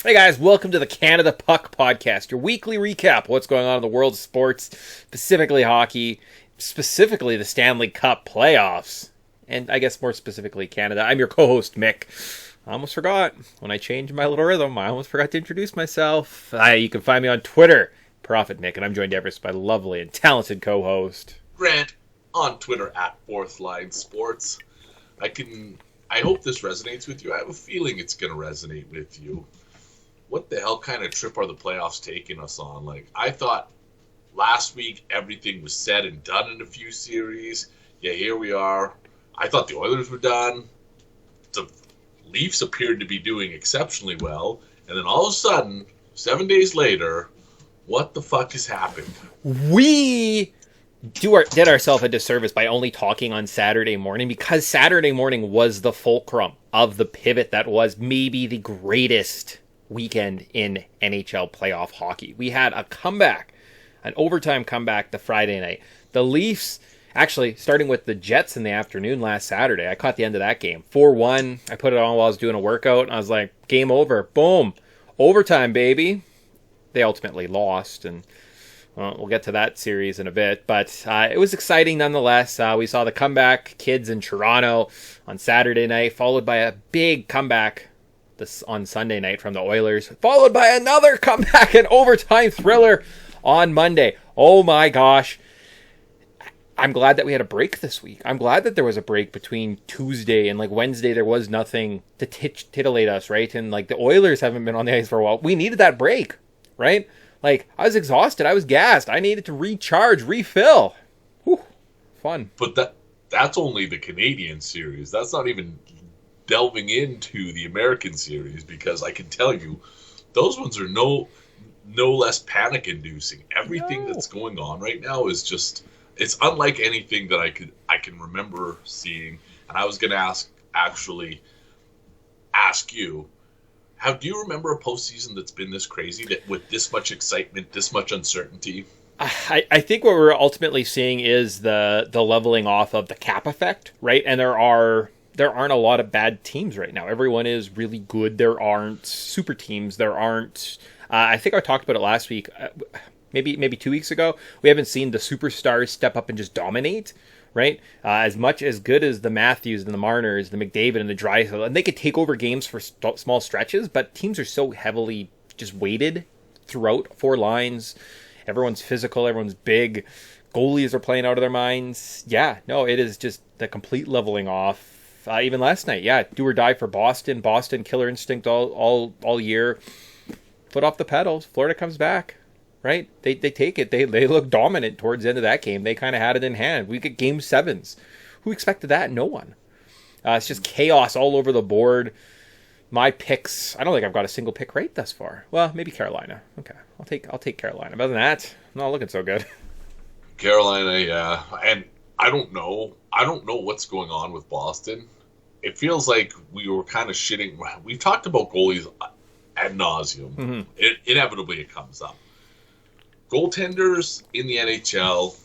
Hey guys, welcome to the Canada Puck Podcast, your weekly recap of what's going on in the world of sports, specifically hockey, specifically the Stanley Cup playoffs, and I guess more specifically Canada. I'm your co-host, Mick. I almost forgot. When I changed my little rhythm, I almost forgot to introduce myself. You can find me on Twitter, Prophet Mick, and I'm joined ever by lovely and talented co-host Grant on Twitter at Fourth Line Sports. I hope this resonates with you. I have a feeling it's going to resonate with you. What the hell kind of trip are the playoffs taking us on? Like, I thought last week everything was said and done in a few series. Yeah, here we are. I thought the Oilers were done. The Leafs appeared to be doing exceptionally well. And then all of a sudden, 7 days later, what the fuck has happened? We did ourselves a disservice by only talking on Saturday morning, because Saturday morning was the fulcrum of the pivot that was maybe the greatest weekend in NHL playoff hockey. We had a comeback, an overtime comeback the Friday night. The Leafs, actually, starting with the Jets in the afternoon last Saturday, I caught the end of that game. 4-1. I put it on while I was doing a workout, and I was like, game over. Boom. Overtime, baby. They ultimately lost, and we'll get to that series in a bit. But it was exciting nonetheless. We saw the comeback kids in Toronto on Saturday night, followed by a big comeback on Sunday night from the Oilers, followed by another comeback and overtime thriller on Monday. Oh my gosh. I'm glad that we had a break this week. I'm glad that there was a break between Tuesday and Wednesday. There was nothing to titillate us, right? And the Oilers haven't been on the ice for a while. We needed that break, right? I was exhausted. I was gassed. I needed to recharge, refill. Whew, fun. But that's only the Canadian series. That's not even delving into the American series, because I can tell you those ones are no less panic inducing. Everything that's going on right now is just, it's unlike anything that I can remember seeing. And I was going to ask you, do you remember a postseason that's been this crazy, that with this much excitement, this much uncertainty? I think what we're ultimately seeing is the leveling off of the cap effect, right? And there aren't a lot of bad teams right now. Everyone is really good. There aren't super teams. There aren't. I think I talked about it last week, maybe 2 weeks ago. We haven't seen the superstars step up and just dominate, right? As good as the Matthews and the Marners, the McDavid and the Draisaitl, and they could take over games for small stretches, but teams are so heavily just weighted throughout four lines. Everyone's physical. Everyone's big. Goalies are playing out of their minds. Yeah, no, it is just the complete leveling off. Even last night, do or die for Boston. Boston, killer instinct all year. Foot off the pedals. Florida comes back, right? They take it. They look dominant towards the end of that game. They kind of had it in hand. We get game sevens. Who expected that? No one. It's just chaos all over the board. My picks, I don't think I've got a single pick right thus far. Well, maybe Carolina. Okay, I'll take Carolina. But other than that, I'm not looking so good. Carolina, yeah. And I don't know what's going on with Boston. It feels like we were kind of shitting. We've talked about goalies ad nauseum. Mm-hmm. Inevitably, it comes up. Goaltenders in the NHL,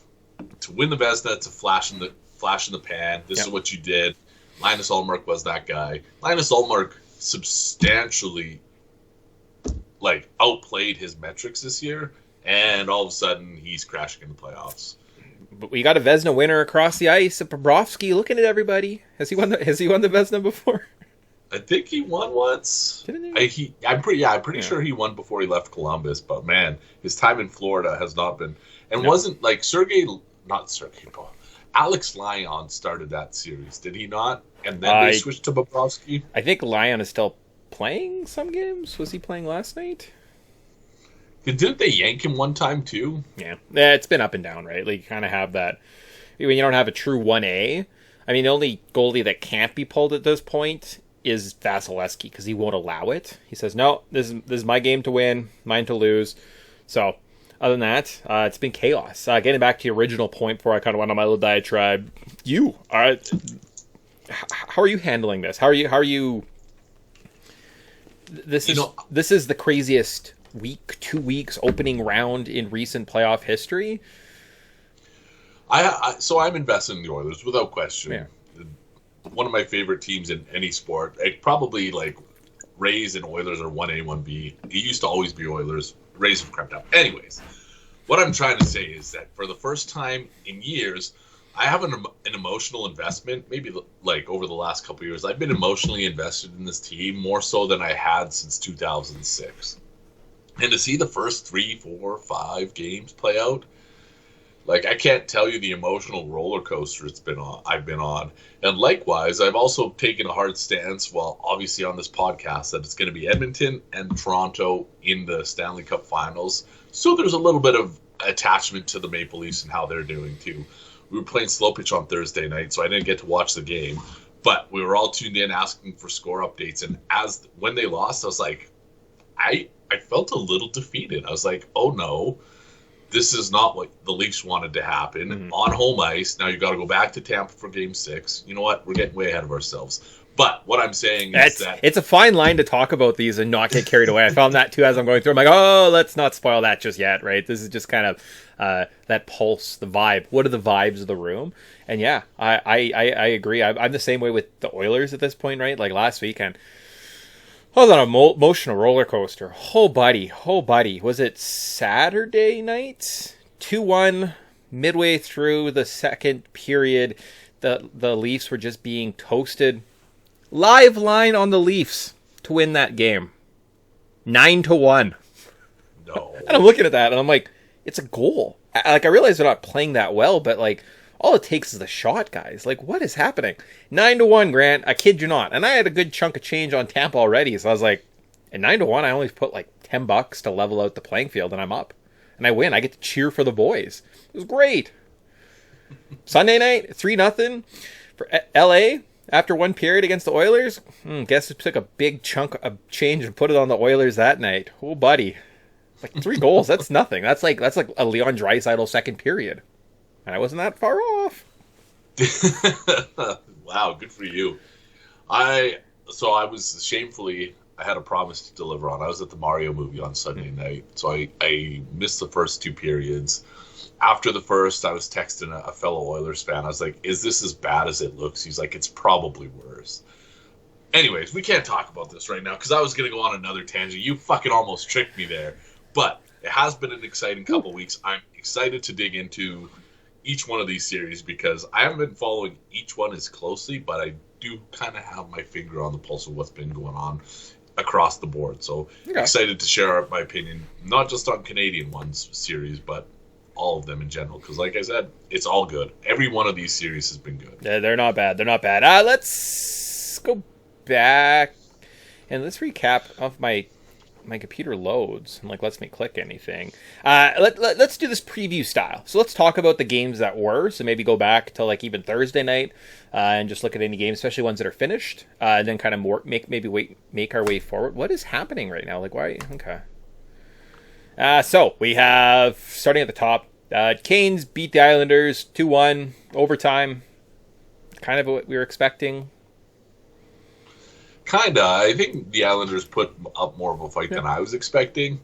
to win the Vezina, it's a flash in the pan. This is what you did. Linus Ullmark was that guy. Linus Ullmark substantially outplayed his metrics this year, and all of a sudden he's crashing in the playoffs. But we got a Vezina winner across the ice. Bobrovsky looking at everybody. Has he won the Vezina before? I think he won once. Didn't he? I'm pretty sure he won before he left Columbus. But man, his time in Florida has not been, and wasn't Alex Lyon started that series, did he not? And then they switched to Bobrovsky. I think Lyon is still playing some games. Was he playing last night? Didn't they yank him one time too? Yeah, it's been up and down, right? You kind of have that when you don't have a true 1A. I mean, the only goalie that can't be pulled at this point is Vasilevsky, because he won't allow it. He says, no, this is my game to win, mine to lose. So, other than that, it's been chaos. Getting back to the original point before I kind of went on my little diatribe, how are you handling this? How are you? This is the craziest week, 2 weeks opening round in recent playoff history. So I'm invested in the Oilers without question. Yeah. One of my favorite teams in any sport. Probably Rays and Oilers are 1A, 1B. It used to always be Oilers. Rays have crept up. Anyways, what I'm trying to say is that for the first time in years, I have an emotional investment. Maybe like over the last couple of years, I've been emotionally invested in this team more so than I had since 2006. And to see the first 3, 4, 5 games play out, like, I can't tell you the emotional roller coaster I've been on. And likewise, I've also taken a hard stance, well, obviously on this podcast, that it's going to be Edmonton and Toronto in the Stanley Cup Finals. So there's a little bit of attachment to the Maple Leafs and how they're doing, too. We were playing slow pitch on Thursday night, so I didn't get to watch the game. But we were all tuned in asking for score updates. And when they lost, I was like, I felt a little defeated. I was like, oh, no. This is not what the Leafs wanted to happen on home ice. Now you got to go back to Tampa for Game 6. You know what? We're getting way ahead of ourselves. But what I'm saying is that it's a fine line to talk about these and not get carried away. I found that too as I'm going through. I'm like, oh, let's not spoil that just yet, right? This is just kind of that pulse, the vibe. What are the vibes of the room? And yeah, I agree. I'm the same way with the Oilers at this point, right? Like last weekend. I was on an emotional roller coaster. Oh, buddy. Was it Saturday night? 2-1, midway through the second period. The Leafs were just being toasted. Live line on the Leafs to win that game. 9-1. No. And I'm looking at that, and I'm like, it's a goal. I realize they're not playing that well, but, like, all it takes is a shot, guys. Like, what is happening? 9-1, Grant. I kid you not. And I had a good chunk of change on Tampa already. So I was like, at 9-1, I only put like $10 to level out the playing field, and I'm up. And I win. I get to cheer for the boys. It was great. Sunday night, 3-0 for LA after one period against the Oilers. Guess who took a big chunk of change and put it on the Oilers that night? Oh, buddy. Like 3 goals. That's nothing. That's like a Leon Draisaitl second period. And I wasn't that far off. Wow, good for you. I had a promise to deliver on. I was at the Mario movie on Sunday night, so I missed the first 2 periods. After the first, I was texting a fellow Oilers fan. I was like, is this as bad as it looks? He's like, it's probably worse. Anyways, we can't talk about this right now because I was going to go on another tangent. You fucking almost tricked me there. But it has been an exciting couple weeks. I'm excited to dig into each one of these series because I haven't been following each one as closely, but I do kind of have my finger on the pulse of what's been going on across the board. So excited to share my opinion, not just on Canadian ones series, but all of them in general. Because like I said, it's all good. Every one of these series has been good. Yeah, they're not bad. Let's go back and let's recap of my computer loads and lets me click anything. Let's do this preview style. So let's talk about the games that were. So maybe go back to like even Thursday night and just look at any games, especially ones that are finished, and then kind of make our way forward. What is happening right now? Like why? Okay. So we have starting at the top. Canes beat the Islanders 2-1 overtime. Kind of what we were expecting. Kinda. I think the Islanders put up more of a fight than I was expecting.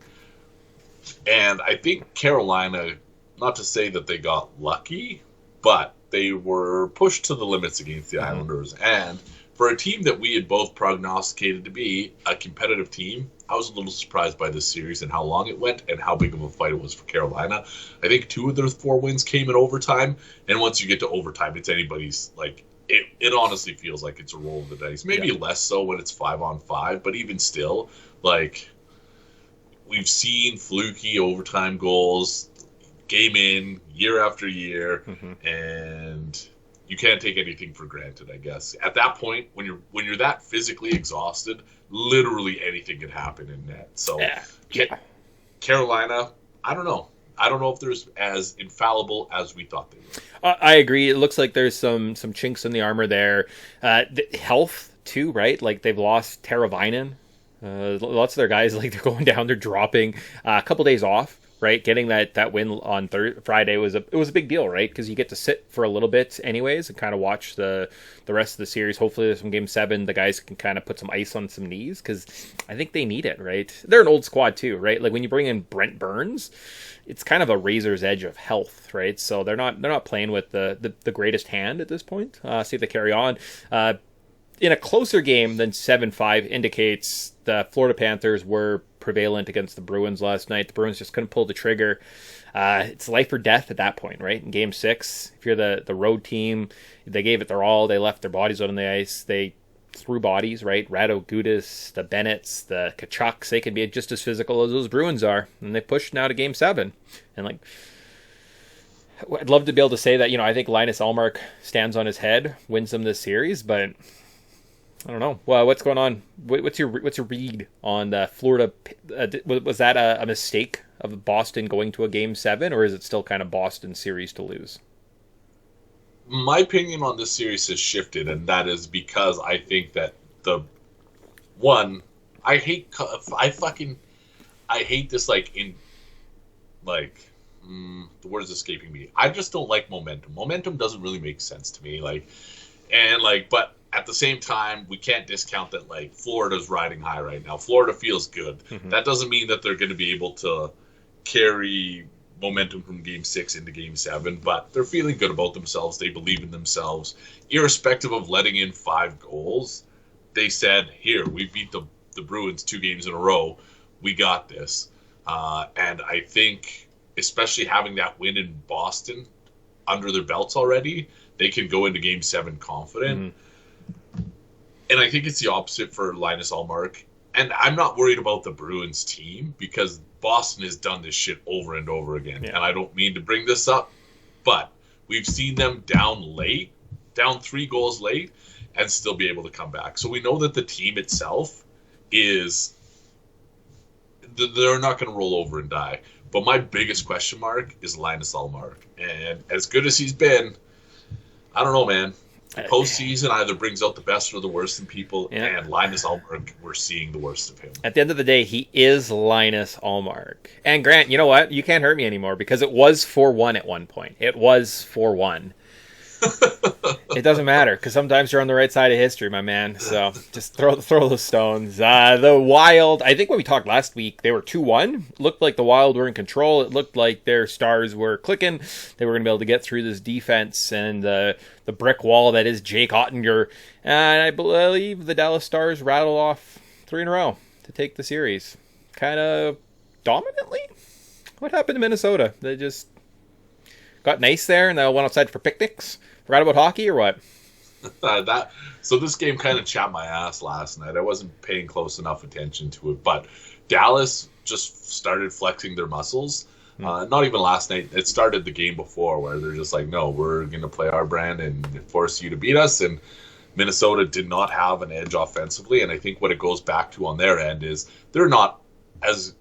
And I think Carolina, not to say that they got lucky, but they were pushed to the limits against the Islanders. And for a team that we had both prognosticated to be a competitive team, I was a little surprised by this series and how long it went and how big of a fight it was for Carolina. I think 2 of their 4 wins came in overtime. And once you get to overtime, it's anybody's, like, It honestly feels like it's a roll of the dice. Maybe less so when it's 5-on-5, but even still, like, we've seen fluky overtime goals game in, year after year, and you can't take anything for granted, I guess. At that point, when you're that physically exhausted, literally anything can happen in net. So, Carolina, I don't know. I don't know if they're as infallible as we thought they were. I agree. It looks like there's some chinks in the armor there. The health, too, right? Like, they've lost Teravainen. Lots of their guys, like, they're going down, they're dropping. A couple days off, right? Getting that win on Friday was a big deal, right? Because you get to sit for a little bit anyways and kind of watch the rest of the series. Hopefully there's some Game 7, the guys can kind of put some ice on some knees because I think they need it, right? They're an old squad, too, right? Like, when you bring in Brent Burns, it's kind of a razor's edge of health, right? So they're not playing with the greatest hand at this point. See if they carry on. in a closer game than 7-5 indicates the Florida Panthers were prevalent against the Bruins last night. The Bruins just couldn't pull the trigger. It's life or death at that point, right? In Game 6, if you're the road team, they gave it their all. They left their bodies out on the ice. They threw bodies, right? Rado Gudas, the Bennetts, the Kachucks, they can be just as physical as those Bruins are. And they pushed now to Game 7. And, like, I'd love to be able to say that, I think Linus Ullmark stands on his head, wins them this series, but I don't know. Well, what's going on? What's your read on the Florida? Was that a mistake of Boston going to a Game 7, or is it still kind of Boston series to lose? My opinion on this series has shifted, and that is because I think that I hate this the word's escaping me. I just don't like momentum. Momentum doesn't really make sense to me. But at the same time, we can't discount that Florida's riding high right now. Florida feels good. Mm-hmm. That doesn't mean that they're going to be able to carry momentum from Game 6 into Game 7, but they're feeling good about themselves. They believe in themselves. Irrespective of letting in 5 goals, they said, here, we beat the Bruins 2 games in a row. We got this. And I think, especially having that win in Boston under their belts already, they can go into Game 7 confident. Mm-hmm. And I think it's the opposite for Linus Ullmark. And I'm not worried about the Bruins team because Boston has done this shit over and over again. Yeah. And I don't mean to bring this up, but we've seen them down 3 goals late, and still be able to come back. So we know that the team itself they're not going to roll over and die. But my biggest question mark is Linus Ullmark. And as good as he's been, I don't know, man. The postseason either brings out the best or the worst in people, and Linus Ullmark, we're seeing the worst of him. At the end of the day, he is Linus Ullmark. And Grant, you know what? You can't hurt me anymore because it was 4-1 at one point. It was 4-1. It doesn't matter because sometimes you're on the right side of history, my man. So just throw those stones. The Wild, I think when we talked last week, they were 2-1. Looked like the Wild were in control. It looked like their stars were clicking. They were going to be able to get through this defense and the brick wall that is Jake Ottinger. And I believe the Dallas Stars rattle off 3 in a row to take the series. Kind of dominantly. What happened to Minnesota? They just got nice there and they all went outside for picnics. Forgot about hockey or what? So this game kind of chapped my ass last night. I wasn't paying close enough attention to it, but Dallas just started flexing their muscles. Not even last night. It started the game before where they're just like, no, we're going to play our brand and force you to beat us. And Minnesota did not have an edge offensively. And I think what it goes back to on their end is they're not as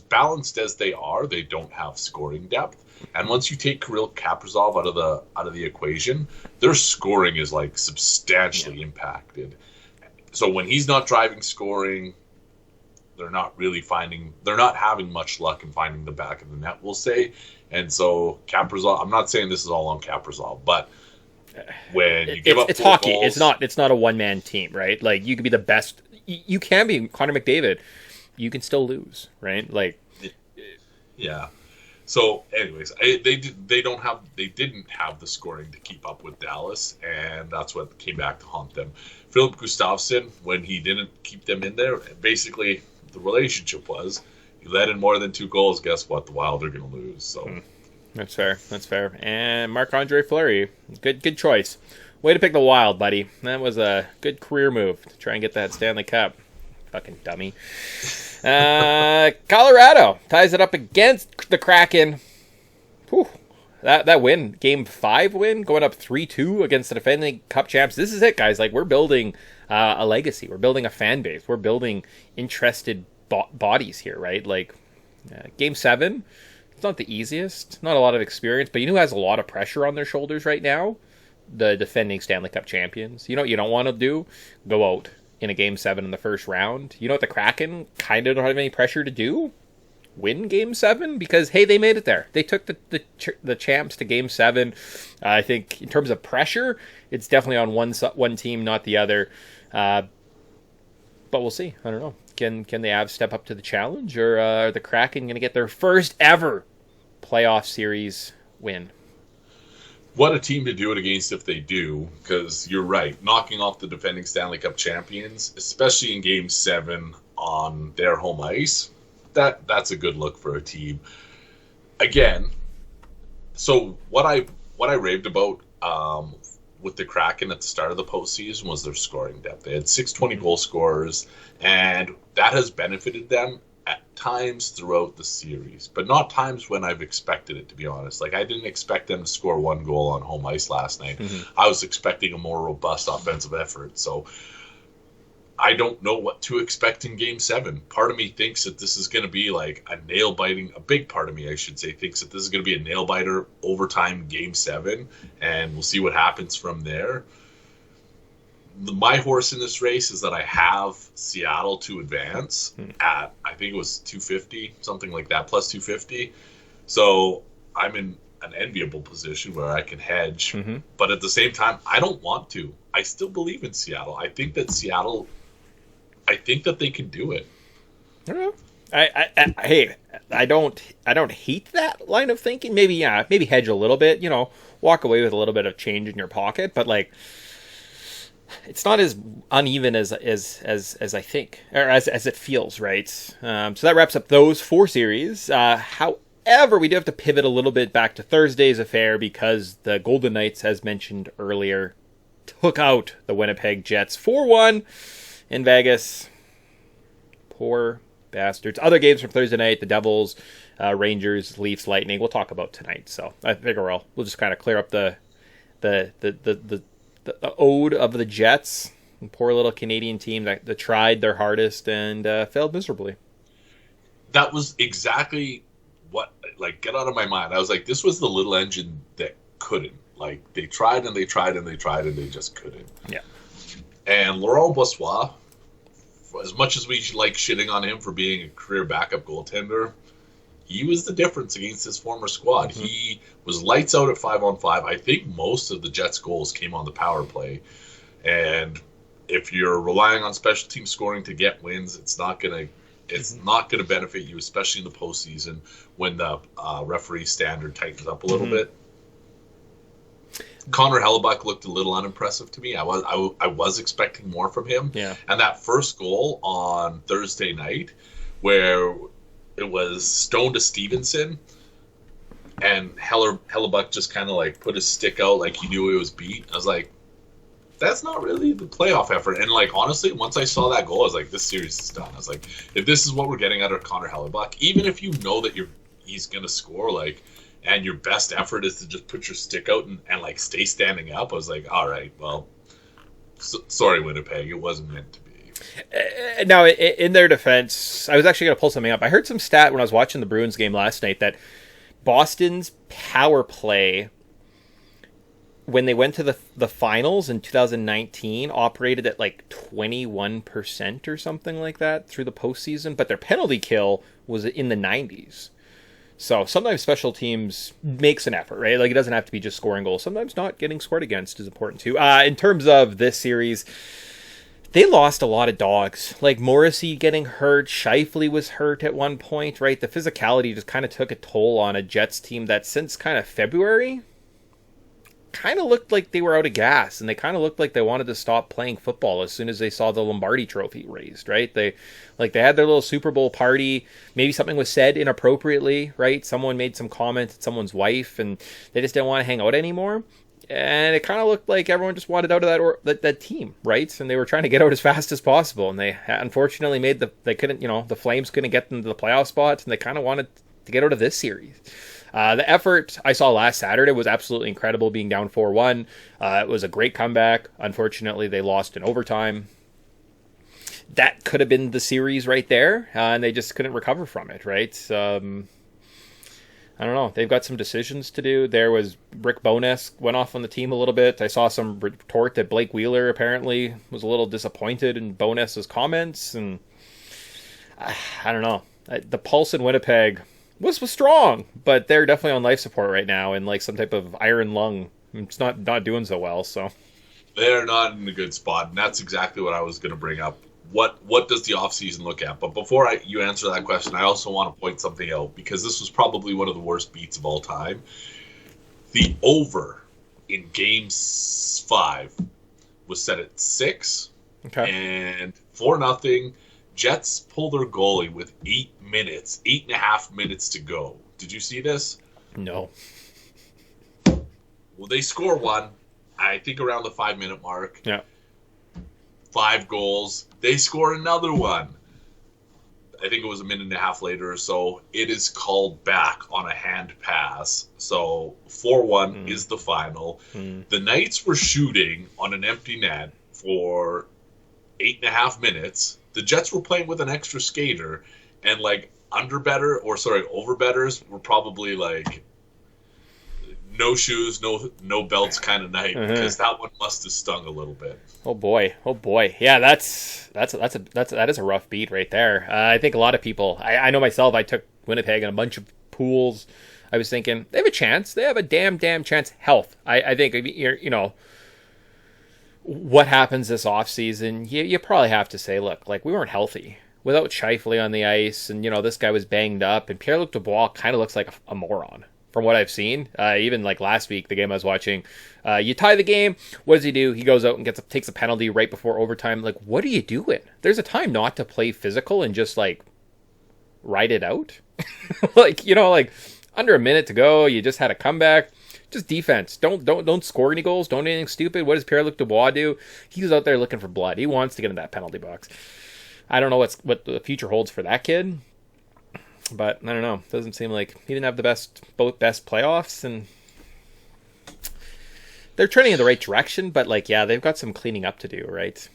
balanced as they are. They don't have scoring depth. And once you take Kirill Kaprizov out of the equation, their scoring is substantially impacted. So when he's not driving scoring, they're not having much luck in finding the back of the net, we'll say. And so Kaprizov, I'm not saying this is all on Kaprizov, but when you give up it's hockey. Goals, it's not a one-man team, right? You could be the best. You can be Connor McDavid. You can still lose, right? Yeah. So, anyways, they didn't have the scoring to keep up with Dallas, and that's what came back to haunt them. Philip Gustafsson, when he didn't keep them in there, basically the relationship was you let in more than 2 goals. Guess what? The Wild are going to lose. So that's fair. And Marc-Andre Fleury, good choice. Way to pick the Wild, buddy. That was a good career move to try and get that Stanley Cup. Fucking dummy. Colorado ties it up against the Kraken. Whew. That win, Game 5 win, going up 3-2 against the defending Cup champs. This is it, guys. We're building a legacy. We're building a fan base. We're building interested bodies here, right? Game 7, it's not the easiest. Not a lot of experience, but you know who has a lot of pressure on their shoulders right now? The defending Stanley Cup champions. You know what you don't want to do? Go out in a Game 7 in the first round. You know what the Kraken kind of don't have any pressure to do? Win Game 7? Because, hey, they made it there. They took the champs to Game 7. I think in terms of pressure, it's definitely on one team, not the other. But we'll see. I don't know. Can the Avs step up to the challenge? Or are the Kraken going to get their first ever playoff series win? What a team to do it against if they do, because you're right. Knocking off the defending Stanley Cup champions, especially in Game 7 on their home ice, that's a good look for a team. Again, so what I raved about with the Kraken at the start of the postseason was their scoring depth. They had 620 goal scorers, and that has benefited them at times throughout the series, but not times when I've expected it, to be honest. Like, I didn't expect them to score one goal on home ice last night. I was expecting a more robust offensive effort, so I don't know what to expect in Game 7. Part of me thinks that this is going to be like a big part of me, I should say, thinks that this is going to be a nail-biter overtime Game 7, and we'll see what happens from there. My horse in this race is that I have Seattle to advance at, I think it was 250, something like that, plus 250. So I'm in an enviable position where I can hedge. But at the same time, I don't want to. I still believe in Seattle. I think that they can do it. I don't know. I don't hate that line of thinking. Maybe hedge a little bit, walk away with a little bit of change in your pocket, but like, it's not as uneven as I think, or as it feels, right? So that wraps up those 4 series. However, we do have to pivot a little bit back to Thursday's affair because the Golden Knights, as mentioned earlier, took out the Winnipeg Jets 4-1 in Vegas. Poor bastards. Other games from Thursday night: the Devils, Rangers, Leafs, Lightning. We'll talk about tonight. So I figure we'll just kind of clear up the ode of the Jets, poor little Canadian team that tried their hardest and failed miserably. That was exactly what, like, get out of my mind. I was like, this was the little engine that couldn't. Like, they tried and they tried and they tried and they just couldn't. Yeah. And Laurent Brossoit, as much as we like shitting on him for being a career backup goaltender, he was the difference against his former squad. He was lights out at 5-on-5. I think most of the Jets' goals came on the power play. And if you're relying on special team scoring to get wins, it's not gonna benefit you, especially in the postseason when the referee standard tightens up a little bit. Connor Hellebuck looked a little unimpressive to me. I was expecting more from him. Yeah. And that first goal on Thursday night, where it was Stone to Stevenson, and Hellebuck just kind of like put his stick out like he knew he was beat. I was like, that's not really the playoff effort. And like, honestly, once I saw that goal, I was like, this series is done. I was like, if this is what we're getting out of Connor Hellebuck, even if you know that he's gonna score, like, and your best effort is to just put your stick out and like stay standing up, I was like, all right, well, sorry, Winnipeg, it wasn't meant to be. Now, in their defense, I was actually going to pull something up. I heard some stat when I was watching the Bruins game last night that Boston's power play, when they went to the finals in 2019, operated at like 21% or something like that through the postseason, but their penalty kill was in the 90s. So sometimes special teams makes an effort, right? Like, it doesn't have to be just scoring goals. Sometimes not getting scored against is important too. In terms of this series, they lost a lot of dogs. Like Morrissey getting hurt, Scheifele was hurt at one point, right? The physicality just kind of took a toll on a Jets team that since kind of February kind of looked like they were out of gas, and they kind of looked like they wanted to stop playing football as soon as they saw the Lombardi Trophy raised, right? They had their little Super Bowl party. Maybe something was said inappropriately, right? Someone made some comment at someone's wife, and they just didn't want to hang out anymore. And it kind of looked like everyone just wanted out of that team, right? And they were trying to get out as fast as possible. And they unfortunately the Flames couldn't get them to the playoff spots, and they kind of wanted to get out of this series. The effort I saw last Saturday was absolutely incredible, being down 4-1. It was a great comeback. Unfortunately, they lost in overtime. That could have been the series right there, and they just couldn't recover from it, right? I don't know. They've got some decisions to do. There was Rick Bowness went off on the team a little bit. I saw some retort that Blake Wheeler apparently was a little disappointed in Bowness's comments, and I don't know. The pulse in Winnipeg was strong, but they're definitely on life support right now and like some type of iron lung. It's not doing so well. So they're not in a good spot, and that's exactly what I was going to bring up. What does the offseason look at? But before you answer that question, I also want to point something out, because this was probably one of the worst beats of all time. The over in Game 5 was set at 6. Okay. And 4-0, Jets pull their goalie with 8.5 minutes to go. Did you see this? No. Well, they score one, I think around the 5-minute mark. Yeah. 5 goals. They score another one. I think it was a minute and a half later or so. It is called back on a hand pass. So 4-1 is the final. The Knights were shooting on an empty net for 8.5 minutes. The Jets were playing with an extra skater, and like overbetters were probably like no shoes, no belts kind of night, because that one must have stung a little bit. Oh boy. Yeah, that is a rough beat right there. I think a lot of people. I know myself. I took Winnipeg in a bunch of pools. I was thinking they have a chance. They have a damn chance. Health. I think you know what happens this offseason. You probably have to say, look, like we weren't healthy without Scheifele on the ice, and this guy was banged up, and Pierre-Luc Dubois kind of looks like a moron. From what I've seen, even like last week, the game I was watching, you tie the game. What does he do? He goes out and takes a penalty right before overtime. Like, what are you doing? There's a time not to play physical and just like ride it out. like under a minute to go, you just had a comeback. Just defense. Don't score any goals. Don't do anything stupid. What does Pierre-Luc Dubois do? He's out there looking for blood. He wants to get in that penalty box. I don't know what the future holds for that kid. But I don't know. Doesn't seem like he didn't have both best playoffs, and they're trending in the right direction. But they've got some cleaning up to do, right?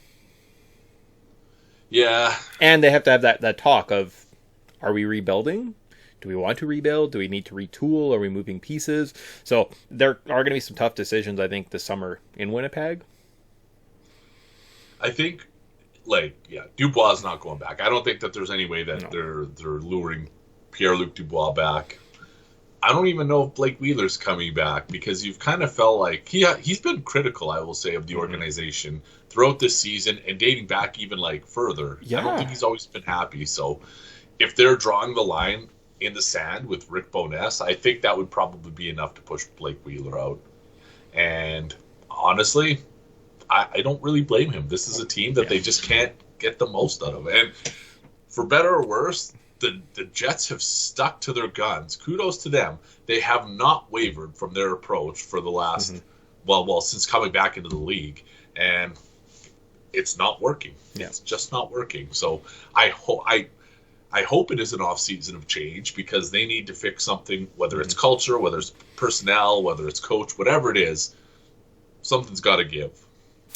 Yeah. And they have to have that talk of, are we rebuilding? Do we want to rebuild? Do we need to retool? Are we moving pieces? So there are going to be some tough decisions, I think, this summer in Winnipeg. I think, Dubois is not going back. I don't think that there's any way that they're luring Pierre-Luc Dubois back. I don't even know if Blake Wheeler's coming back, because you've kind of felt like he's been critical, I will say, of the organization throughout this season and dating back even further. Yeah. I don't think he's always been happy. So if they're drawing the line in the sand with Rick Bowness, I think that would probably be enough to push Blake Wheeler out. And honestly, I don't really blame him. This is a team that they just can't get the most out of. And for better or worse, the Jets have stuck to their guns. Kudos to them. They have not wavered from their approach for the last, since coming back into the league. And it's not working. Yeah. It's just not working. So I hope it is an off-season of change, because they need to fix something, whether it's culture, whether it's personnel, whether it's coach, whatever it is, something's got to give.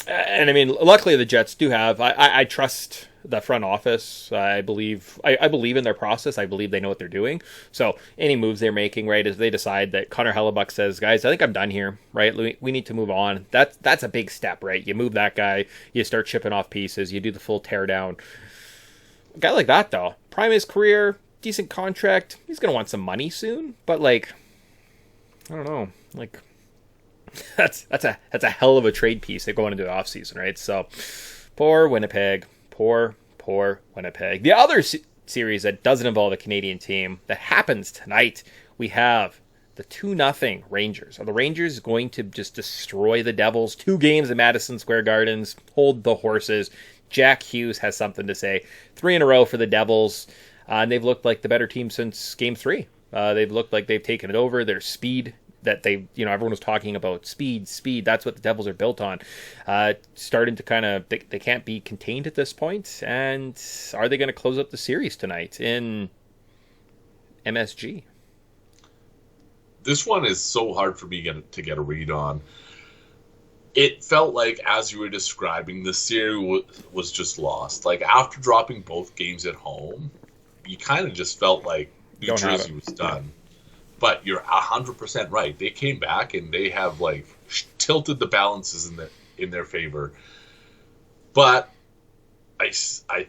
And I mean, luckily the Jets do have. I trust the front office. I believe in their process. I believe they know what they're doing. So any moves they're making, right, is they decide that Connor Hellebuck says, guys, I think I'm done here, right? We need to move on. That's a big step, right? You move that guy, you start chipping off pieces, you do the full tear down. A guy like that, though, prime of his career, decent contract. He's gonna want some money soon, but I don't know, That's a hell of a trade piece that going into the offseason, right? So, poor Winnipeg. Poor Winnipeg. The other series that doesn't involve a Canadian team that happens tonight, we have the 2-0 Rangers. Are the Rangers going to just destroy the Devils? 2 games at Madison Square Gardens. Hold the horses. Jack Hughes has something to say. 3 in a row for the Devils. And they've looked like the better team since Game 3. They've looked like they've taken it over. Their speed that everyone was talking about, speed, that's what the Devils are built on. Starting to kind of, they can't be contained at this point. And are they going to close up the series tonight in MSG? This one is so hard for me to get a read on. It felt like, as you were describing, the series was just lost. After dropping both games at home, you kind of just felt like New Jersey was done. But you're 100% right. They came back and they have tilted the balances in their favor. But I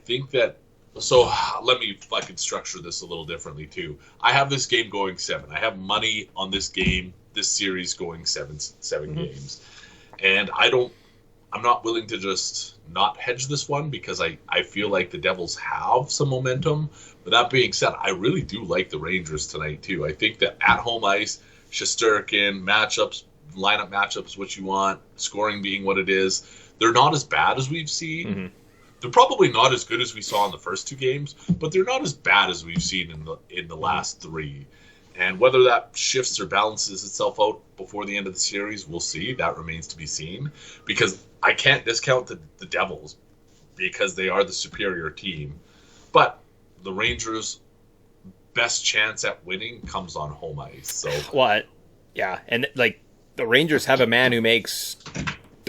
think that, so let me fucking structure this a little differently too. I have this game going 7. I have money on this game, this series going 7 games, and I'm not willing to just not hedge this one, because I feel like the Devils have some momentum. But that being said, I really do like the Rangers tonight too. I think that at home ice, Shesterkin, matchups lineup matchups what you want, scoring being what it is. They're not as bad as we've seen. Mm-hmm. They're probably not as good as we saw in the first 2 games, but they're not as bad as we've seen in the last 3. And whether that shifts or balances itself out before the end of the series, we'll see. That remains to be seen. Because I can't discount the Devils because they are the superior team. But the Rangers' best chance at winning comes on home ice. So what? Yeah, and like the Rangers have a man who makes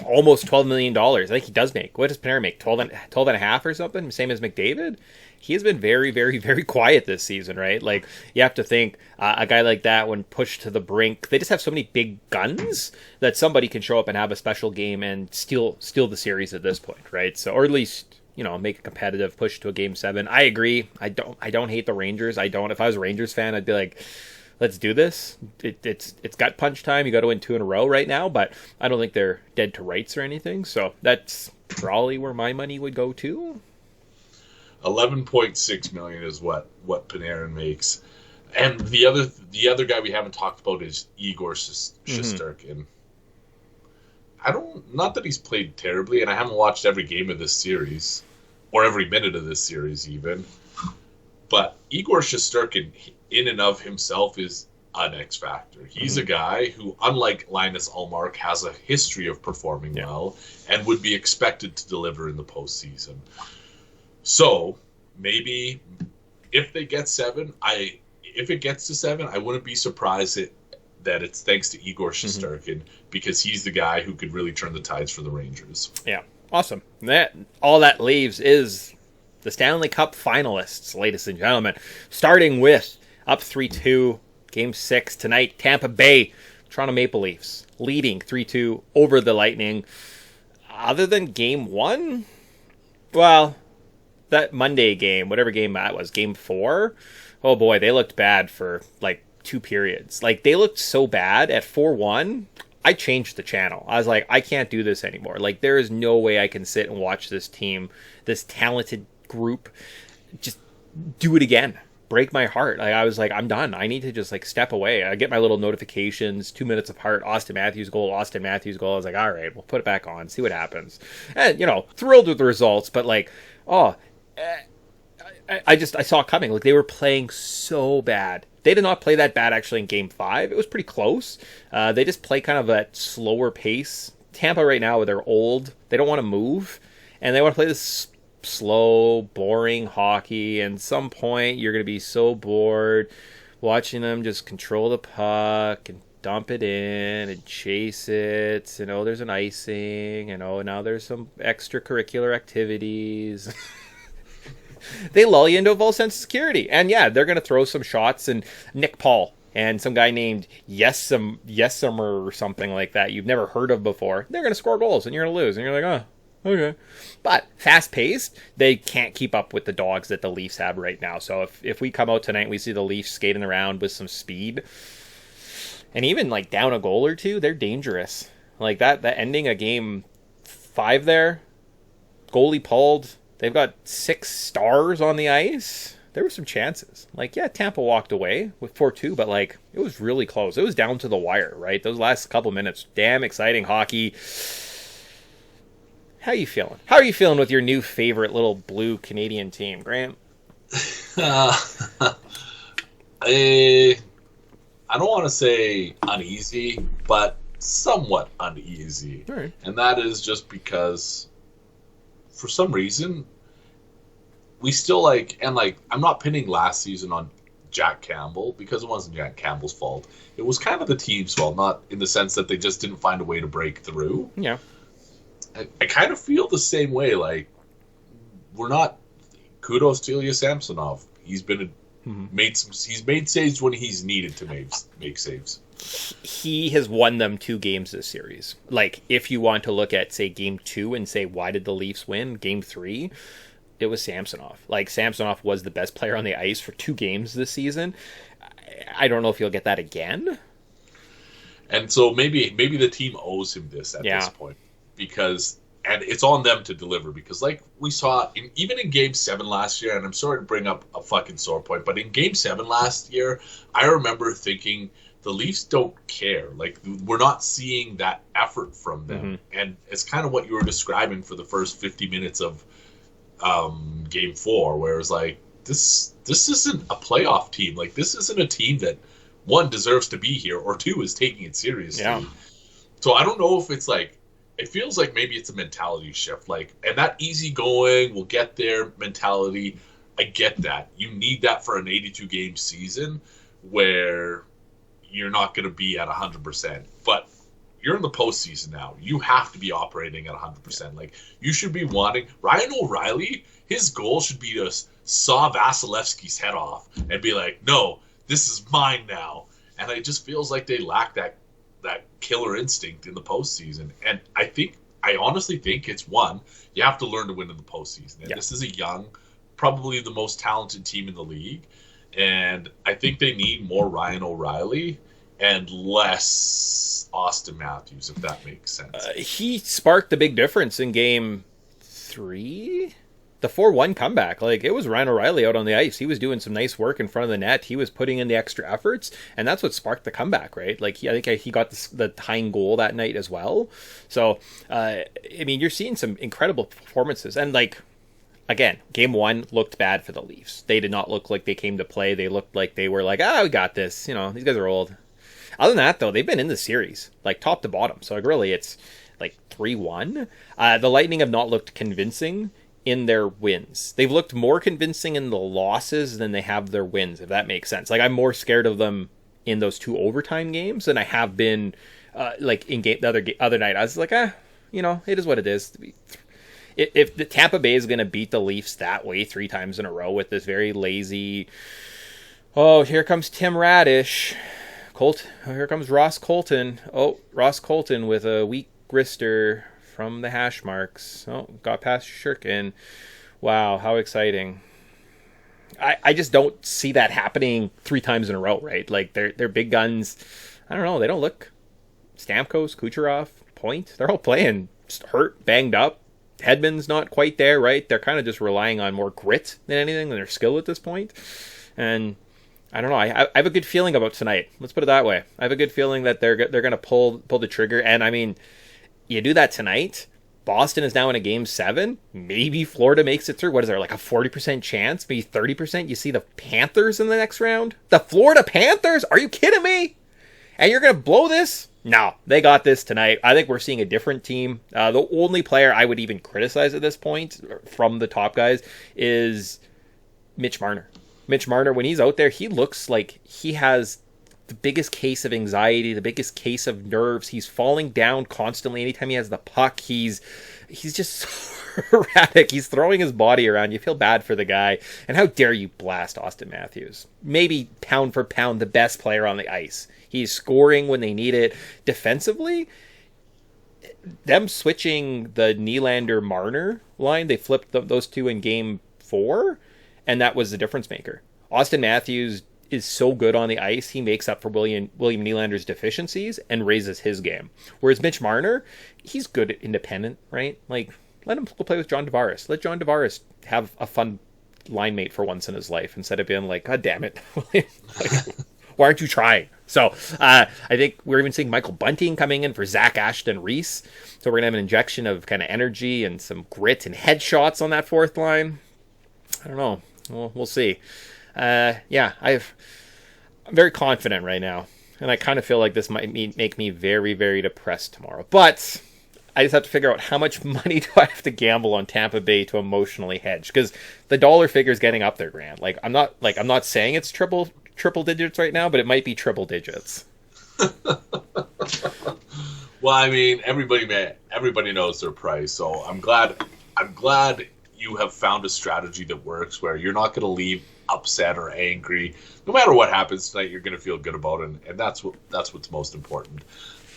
almost $12 million. I think he does make. What does Panarin make? 12 and a half or something? Same as McDavid? He has been very, very, very quiet this season, right? Like, you have to think a guy like that, when pushed to the brink, they just have so many big guns that somebody can show up and have a special game and steal the series at this point, right? So, or at least, make a competitive push to a Game 7. I agree. I don't hate the Rangers. I don't. If I was a Rangers fan, I'd be like, let's do this. It's gut punch time. You got to win 2 in a row right now, but I don't think they're dead to rights or anything. So that's probably where my money would go to. 11.6 million is what Panarin makes, and the other guy we haven't talked about is Igor Shesterkin. Not that he's played terribly, and I haven't watched every game of this series or every minute of this series even. But Igor Shesterkin, in and of himself, is an X factor. He's a guy who, unlike Linus Ullmark, has a history of performing well and would be expected to deliver in the postseason. So maybe if they get 7, if it gets to 7, I wouldn't be surprised that it's thanks to Igor Shesterkin because he's the guy who could really turn the tides for the Rangers. Yeah, awesome. All that leaves is the Stanley Cup finalists, ladies and gentlemen. Starting with up 3-2, Game 6 tonight, Tampa Bay, Toronto Maple Leafs, leading 3-2 over the Lightning. Other than Game 1, well, that Monday game, whatever game that was, Game 4, oh boy, they looked bad for like 2 periods. Like, they looked so bad at 4-1. I changed the channel. I was like, I can't do this anymore. Like, there is no way I can sit and watch this team, this talented group, just do it again. Break my heart. Like, I was like, I'm done. I need to just like step away. I get my little notifications 2 minutes apart. Austin Matthews goal. I was like, all right, we'll put it back on, see what happens. And thrilled with the results, but like, I saw it coming. Like, they were playing so bad. They did not play that bad actually in Game 5. It was pretty close. They just play kind of at slower pace. Tampa right now, they're old. They don't want to move, and they want to play this slow, boring hockey. And at some point, you're going to be so bored watching them just control the puck and dump it in and chase it. There's an icing. Now there's some extracurricular activities. They lull you into a false sense of security. And yeah, they're going to throw some shots, and Nick Paul and some guy named Yesimer or something like that you've never heard of before, they're going to score goals, and you're going to lose. And you're like, oh, okay. But fast-paced, they can't keep up with the dogs that the Leafs have right now. So if we come out tonight and we see the Leafs skating around with some speed, and even like down a goal or two, they're dangerous. Like that ending of Game 5 there, goalie pulled. They've got 6 stars on the ice. There were some chances. Like, yeah, Tampa walked away with 4-2, but like, it was really close. It was down to the wire, right? Those last couple minutes, damn exciting hockey. How are you feeling? How are you feeling with your new favorite little blue Canadian team, Grant? I don't want to say uneasy, but somewhat uneasy. All right. And that is just because, for some reason, we still I'm not pinning last season on Jack Campbell because it wasn't Jack Campbell's fault. It was kind of the team's fault, not in the sense that they just didn't find a way to break through. Yeah. I kind of feel the same way. Like, we're not. Kudos to Ilya Samsonov. He's been he's made saves when he's needed to make saves. He has won them 2 games this series. Like, if you want to look at, say, Game 2 and say, why did the Leafs win? Game 3, it was Samsonov. Like, Samsonov was the best player on the ice for 2 games this season. I don't know if you'll get that again. And so maybe the team owes him this at this point. And it's on them to deliver, because like we saw even in Game 7 last year, and I'm sorry to bring up a fucking sore point, but in Game 7 last year, I remember thinking the Leafs don't care. Like, we're not seeing that effort from them. And it's kind of what you were describing for the first 50 minutes of Game 4, where it's like, this isn't a playoff team. Like, this isn't a team that, one, deserves to be here, or two, is taking it seriously. Yeah. So I don't know if it's like, it feels like maybe it's a mentality shift. Like, and that easygoing, we'll get there mentality, I get that. You need that for an 82-game season where you're not going to be at 100%. But you're in the postseason now. You have to be operating at 100%. Like, you should be wanting... Ryan O'Reilly, his goal should be to saw Vasilevsky's head off and be like, no, this is mine now. And it just feels like they lack that killer instinct in the postseason. And I honestly think it's one, you have to learn to win in the postseason. And this is a young, probably the most talented team in the league. And I think they need more Ryan O'Reilly and less Austin Matthews, if that makes sense. He sparked the big difference in Game 3? The 4-1 comeback. Like, it was Ryan O'Reilly out on the ice. He was doing some nice work in front of the net. He was putting in the extra efforts, and that's what sparked the comeback, right? Like, I think he got the tying goal that night as well. So, I mean, you're seeing some incredible performances. And, like, again, Game 1 looked bad for the Leafs. They did not look like they came to play. They looked like they were like, we got this. You know, these guys are old. Other than that, though, they've been in the series, like, top to bottom. So, like, really, it's, like, 3-1. The Lightning have not looked convincing in their wins. They've looked more convincing in the losses than they have their wins, if that makes sense. Like, I'm more scared of them in those 2 overtime games than I have been, like, in the other night. I was like, you know, it is what it is. If the Tampa Bay is going to beat the Leafs that way 3 times in a row with this very lazy, here comes Tim Radish. Here comes Ross Colton. Ross Colton with a weak wrister from the hash marks. Got past Shirkin. Wow, how exciting. I just don't see that happening 3 times in a row, right? Like, they're big guns. I don't know. They don't look... Stamkos, Kucherov, Point. They're all playing hurt, banged up. Hedman's not quite there, right? They're kind of just relying on more grit than anything, than their skill at this point. And I don't know. I have a good feeling about tonight. Let's put it that way. I have a good feeling that they're going to pull the trigger. And I mean, you do that tonight. Boston is now in a Game 7. Maybe Florida makes it through. What is there, like a 40% chance? Maybe 30%? You see the Panthers in the next round? The Florida Panthers? Are you kidding me? And you're going to blow this? No, they got this tonight. I think we're seeing a different team. The only player I would even criticize at this point from the top guys is Mitch Marner. Mitch Marner, when he's out there, he looks like he has the biggest case of anxiety, the biggest case of nerves. He's falling down constantly. Anytime he has the puck, he's just so erratic. He's throwing his body around. You feel bad for the guy. And how dare you blast Austin Matthews? Maybe pound for pound the best player on the ice. He's scoring when they need it. Defensively, them switching the Nylander-Marner line, they flipped those two in Game 4, and that was the difference maker. Austin Matthews is so good on the ice, he makes up for William Nylander's deficiencies and raises his game. Whereas Mitch Marner, he's good independent, right? Like, let him go play with John Tavares. Let John Tavares have a fun line mate for once in his life instead of being like, God damn it. Like, why aren't you trying? So I think we're even seeing Michael Bunting coming in for Zach Ashton-Reese. So we're going to have an injection of kind of energy and some grit and headshots on that fourth line. I don't know. We'll see. I'm very confident right now. And I kind of feel like this might make me very, very depressed tomorrow. But I just have to figure out how much money do I have to gamble on Tampa Bay to emotionally hedge. Because the dollar figure is getting up there, Grant. I'm not saying it's triple digits right now, but it might be triple digits. Well, I mean, everybody knows their price, so I'm glad you have found a strategy that works where you're not going to leave upset or angry. No matter what happens tonight, you're going to feel good about it, and that's what's most important.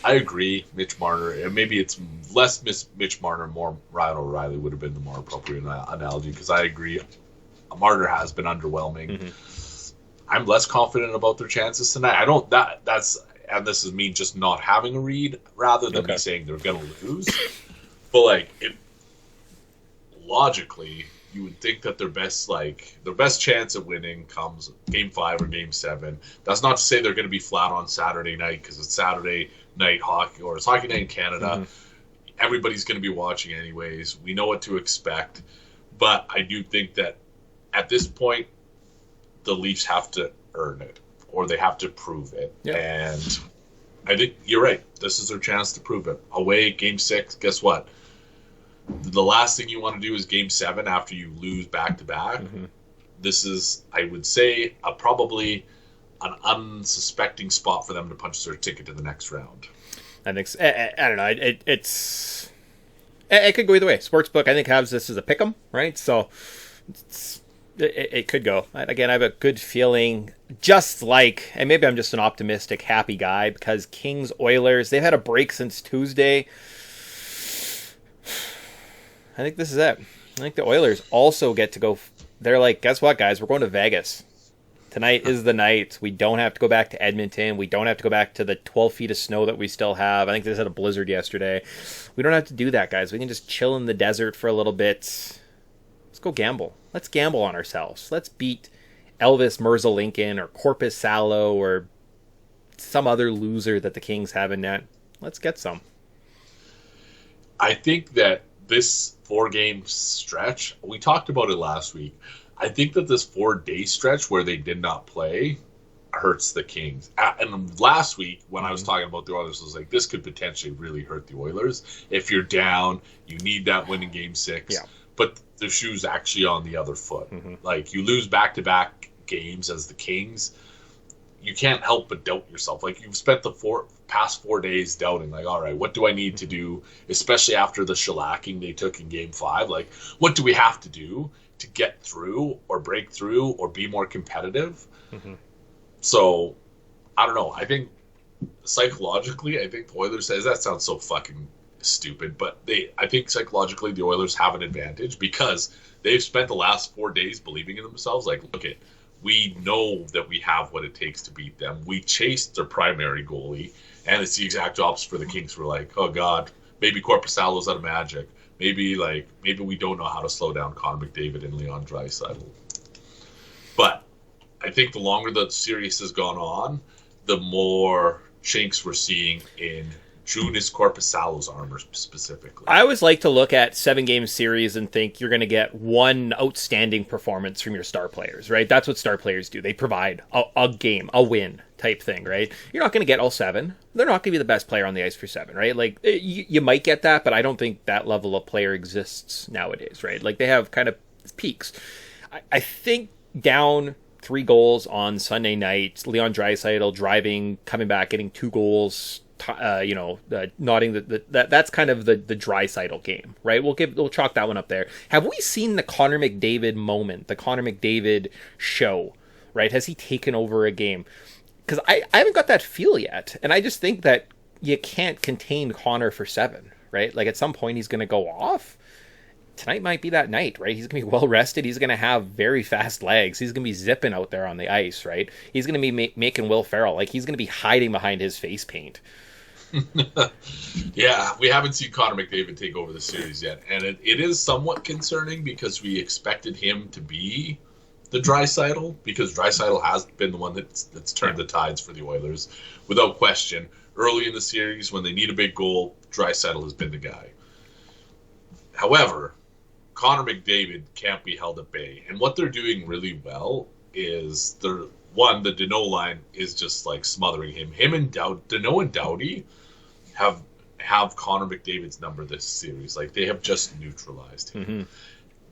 I agree, Mitch Marner, and maybe it's less Mitch Marner, more Ryan O'Reilly would have been the more appropriate analogy, because I agree, Marner has been underwhelming. Mm-hmm. I'm less confident about their chances tonight. And this is me just not having a read rather than me saying they're going to lose. But logically, you would think that their best chance of winning comes Game 5 or Game 7. That's not to say they're going to be flat on Saturday night, because it's Saturday night hockey, or it's hockey night in Canada. Mm-hmm. Everybody's going to be watching anyways. We know what to expect. But I do think that at this point, the Leafs have to earn it, or they have to prove it. Yeah. And I think you're right. This is their chance to prove it. Away, Game 6, guess what? The last thing you want to do is Game 7 after you lose back-to-back. Mm-hmm. This is, I would say, probably an unsuspecting spot for them to punch their ticket to the next round. I think I don't know. It could go either way. Sportsbook, I think, has this as a pick'em, right? So it could go. Again, I have a good feeling, just like, and maybe I'm just an optimistic, happy guy, because Kings, Oilers, they've had a break since Tuesday. I think this is it. I think the Oilers also get to go. They're like, guess what, guys? We're going to Vegas. Tonight is the night. We don't have to go back to Edmonton. We don't have to go back to the 12 feet of snow that we still have. I think they just had a blizzard yesterday. We don't have to do that, guys. We can just chill in the desert for a little bit. Let's go gamble. Let's gamble on ourselves. Let's beat Elvis Mirza Lincoln or Corpus Salo or some other loser that the Kings have in net. Let's get some. I think that this 4-game stretch, we talked about it last week. I think that this 4-day stretch where they did not play hurts the Kings. And last week, when I was talking about the Oilers, I was like, this could potentially really hurt the Oilers. If you're down, you need that win in Game 6. Yeah. But the shoe's actually on the other foot. Mm-hmm. Like, you lose back-to-back games as the Kings, you can't help but doubt yourself. Like, you've spent the past 4 days doubting, like, all right, what do I need to do, especially after the shellacking they took in Game 5? Like, what do we have to do to get through or break through or be more competitive? Mm-hmm. So, I don't know. I think psychologically, I think the Oilers, that sounds so fucking stupid, but I think psychologically the Oilers have an advantage because they've spent the last 4 days believing in themselves. Like, look at, we know that we have what it takes to beat them. We chased their primary goalie, and it's the exact opposite for the Kings. We're like, oh God, maybe Korpisalo's out of magic. Maybe we don't know how to slow down Connor McDavid and Leon Draisaitl. But I think the longer the series has gone on, the more chinks we're seeing in Joonas Korpisalo's armor specifically. I always like to look at 7-game series and think you're going to get one outstanding performance from your star players, right? That's what star players do. They provide a game, a win type thing, right? You're not going to get all 7. They're not going to be the best player on the ice for 7, right? Like, you might get that, but I don't think that level of player exists nowadays, right? Like, they have kind of peaks. I think down 3 goals on Sunday night, Leon Draisaitl driving, coming back, getting 2 goals, nodding that's kind of the Draisaitl game, right? We'll chalk that one up there. Have we seen the Connor McDavid moment, the Connor McDavid show, right? Has he taken over a game? Because I haven't got that feel yet, and I just think that you can't contain Connor for 7, right? Like, at some point he's going to go off. Tonight might be that night, right? He's going to be well rested. He's going to have very fast legs. He's going to be zipping out there on the ice, right? He's going to be making Will Ferrell. Like, he's going to be hiding behind his face paint. Yeah, we haven't seen Connor McDavid take over the series yet, and it is somewhat concerning because we expected him to be the Draisaitl, because Draisaitl has been the one that's turned the tides for the Oilers without question. Early in the series, when they need a big goal, Draisaitl has been the guy. However, Connor McDavid can't be held at bay, and what they're doing really well is the Danault line is just like smothering him. Him and Danault and Doughty have Connor McDavid's number this series. Like, they have just neutralized him.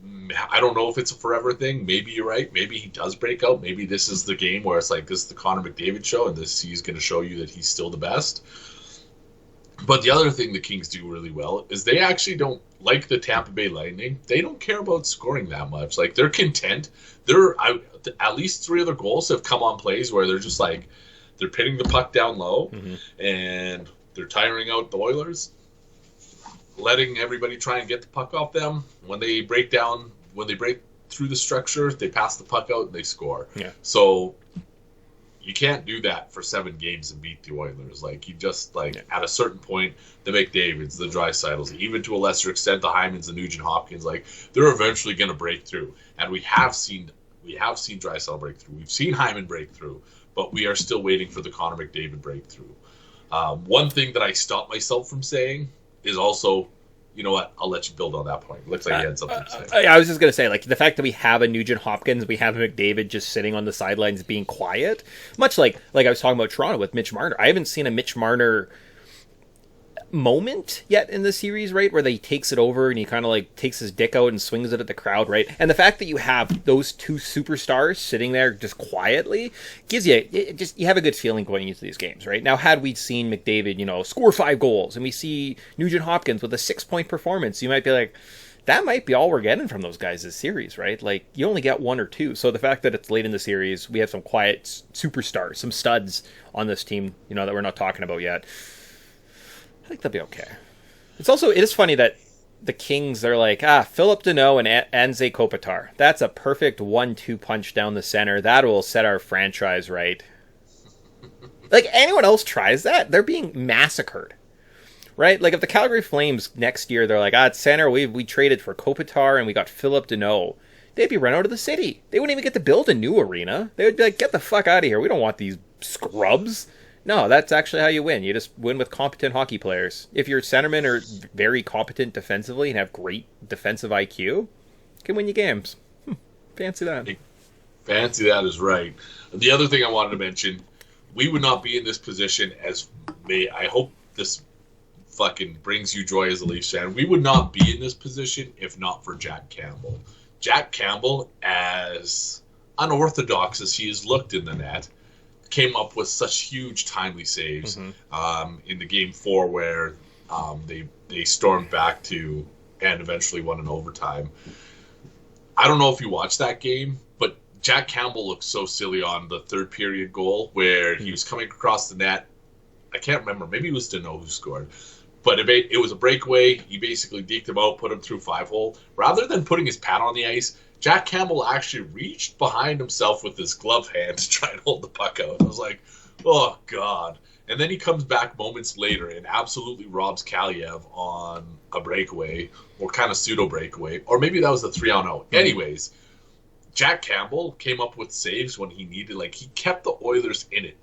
Mm-hmm. I don't know if it's a forever thing. Maybe you're right. Maybe he does break out. Maybe this is the game where it's like, this is the Connor McDavid show, and he's going to show you that he's still the best. But the other thing the Kings do really well is they actually don't, like the Tampa Bay Lightning, they don't care about scoring that much. Like, they're content. At least 3 of their goals have come on plays where they're just like, they're pitting the puck down low, mm-hmm. and they're tiring out the Oilers, letting everybody try and get the puck off them. When they break through the structure, they pass the puck out and they score. Yeah. So You can't do that for 7 games and beat the Oilers. Like, you just, like, at a certain point, the McDavids, the Draisaitl's, even to a lesser extent, the Hymans, the Nugent Hopkins, like, they're eventually going to break through. And we have seen Draisaitl break through. We've seen Hyman break through, but we are still waiting for the Connor McDavid breakthrough. One thing that I stopped myself from saying is also, you know what? I'll let you build on that point. Looks like you had something to say. I was just going to say, like, the fact that we have a Nugent Hopkins, we have a McDavid just sitting on the sidelines being quiet, much like I was talking about Toronto with Mitch Marner. I haven't seen a Mitch Marner moment yet in the series, right, where he takes it over and he kind of like takes his dick out and swings it at the crowd, right? And the fact that you have those two superstars sitting there just quietly gives you you have a good feeling going into these games, right? Now, had we seen McDavid, score 5 goals and we see Nugent Hopkins with a 6-point performance, you might be like, that might be all we're getting from those guys this series, right? Like, you only get 1 or 2. So the fact that it's late in the series, we have some quiet superstars, some studs on this team, that we're not talking about yet. I think they'll be okay. It is funny that the Kings are like, Philip Deneau and Anze Kopitar. That's a perfect 1-2 punch down the center. That will set our franchise right. Like, anyone else tries that, they're being massacred. Right? Like, if the Calgary Flames next year, they're like, at center, we traded for Kopitar and we got Philip Deneau, they'd be run out of the city. They wouldn't even get to build a new arena. They would be like, get the fuck out of here. We don't want these scrubs. No, that's actually how you win. You just win with competent hockey players. If your centermen are very competent defensively and have great defensive IQ, you can win you games. Fancy that. Fancy that is right. The other thing I wanted to mention, we would not be in this position I hope this fucking brings you joy as a Leafs fan. We would not be in this position if not for Jack Campbell. Jack Campbell, as unorthodox as he has looked in the net, came up with such huge timely saves in the Game 4 where they stormed back to and eventually won in overtime. I don't know if you watched that game, but Jack Campbell looked so silly on the third period goal where he was coming across the net. I can't remember. Maybe it was Deneau who scored. But it was a breakaway. He basically deked him out, put him through 5-hole. Rather than putting his pad on the ice, Jack Campbell actually reached behind himself with his glove hand to try and hold the puck out. I was like, oh, God. And then he comes back moments later and absolutely robs Kaliev on a breakaway, or kind of pseudo-breakaway. Or maybe that was the 3-on-0. Anyways, Jack Campbell came up with saves when he needed. Like, he kept the Oilers in it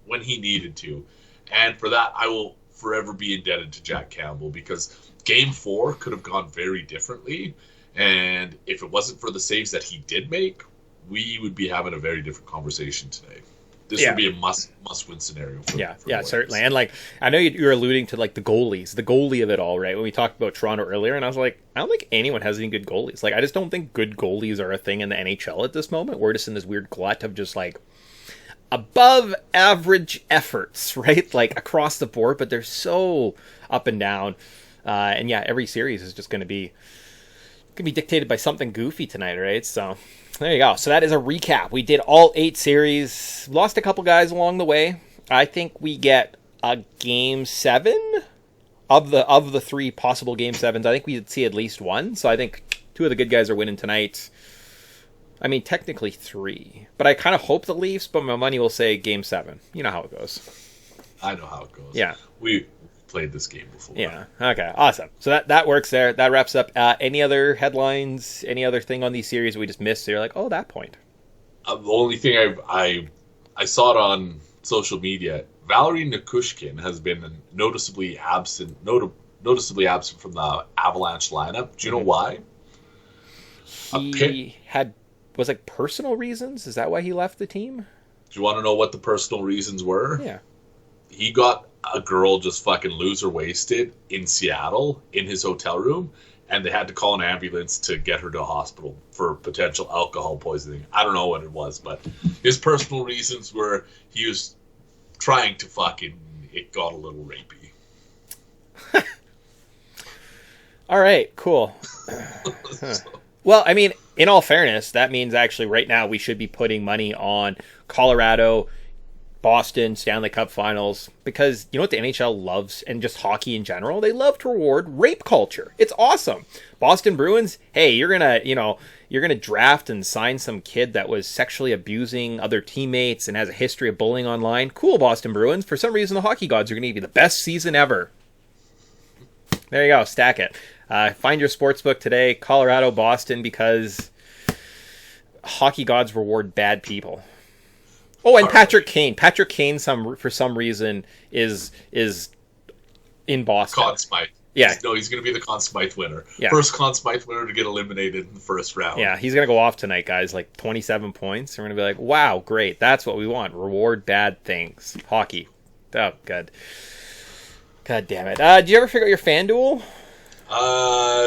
when he needed to. And for that, I will forever be indebted to Jack Campbell, because Game 4 could have gone very differently. And if it wasn't for the saves that he did make, we would be having a very different conversation today. This would be a must-win scenario for certainly. And, like, I know you're alluding to, like, the goalie of it all, right? When we talked about Toronto earlier, and I was like, I don't think anyone has any good goalies. Like, I just don't think good goalies are a thing in the NHL at this moment. We're just in this weird glut of just, like, above average efforts, right? Like, across the board, but they're so up and down. And, every series is just going to be dictated by something goofy tonight, right? So there you go. So that is a recap. We did all 8 series, lost a couple guys along the way. I think we get a Game 7 of the 3 possible Game 7s. I think we'd see at least one. So I think 2 of the good guys are winning tonight. I mean, technically 3, but I kind of hope the Leafs, but my money will say Game 7. You know how it goes. I know how it goes. Yeah. We played this game before. Yeah. Okay. Awesome. So that works there. That wraps up. Any other headlines? Any other thing on these series we just missed? So you're like, oh, that point. The only thing I saw it on social media. Valerie Nikushkin has been noticeably absent from the Avalanche lineup. Do you know why? He was like personal reasons. Is that why he left the team? Do you want to know what the personal reasons were? Yeah. He got a girl just fucking loser wasted in Seattle in his hotel room, and they had to call an ambulance to get her to a hospital for potential alcohol poisoning. I don't know what it was, but his personal reasons were he was trying to it got a little rapey. All right, cool. Well, I mean, in all fairness, that means actually right now we should be putting money on Colorado Boston, Stanley Cup Finals, because you know what the NHL loves, and just hockey in general? They love to reward rape culture. It's awesome. Boston Bruins, hey, you're gonna draft and sign some kid that was sexually abusing other teammates and has a history of bullying online. Cool, Boston Bruins. For some reason, the hockey gods are gonna give you the best season ever. There you go, stack it. Find your sportsbook today, Colorado, Boston, because hockey gods reward bad people. Oh, and Patrick Kane. Patrick Kane, for some reason, is in Boston. Conn Smythe. Yeah. He's going to be the Conn Smythe winner. Yeah. First Conn Smythe winner to get eliminated in the first round. Yeah, he's going to go off tonight, guys, like 27 points. We're going to be like, wow, great. That's what we want. Reward bad things. Hockey. Oh, good. God damn it. Did you ever figure out your FanDuel?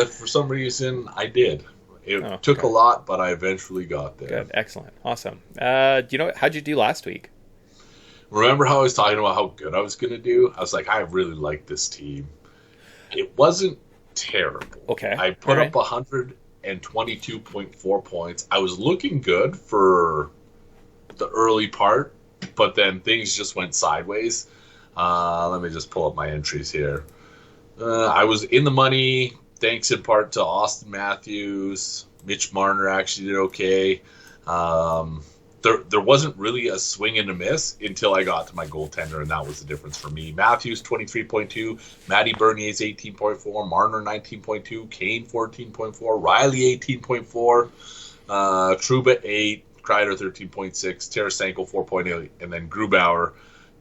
For some reason, I did. It took a lot, but I eventually got there. Good, excellent, awesome. Do you know how'd you do last week? Remember how I was talking about how good I was going to do? I was like, I really like this team. It wasn't terrible. Okay, I put up 122.4 points. I was looking good for the early part, but then things just went sideways. Let me just pull up my entries here. I was in the money. Thanks in part to Austin Matthews. Mitch Marner actually did okay. There wasn't really a swing and a miss until I got to my goaltender, and that was the difference for me. Matthews, 23.2. Matty Bernier's 18.4. Marner, 19.2. Kane, 14.4. Riley, 18.4. Trouba, 8. Kreider, 13.6. Tarasenko, 4.8. And then Grubauer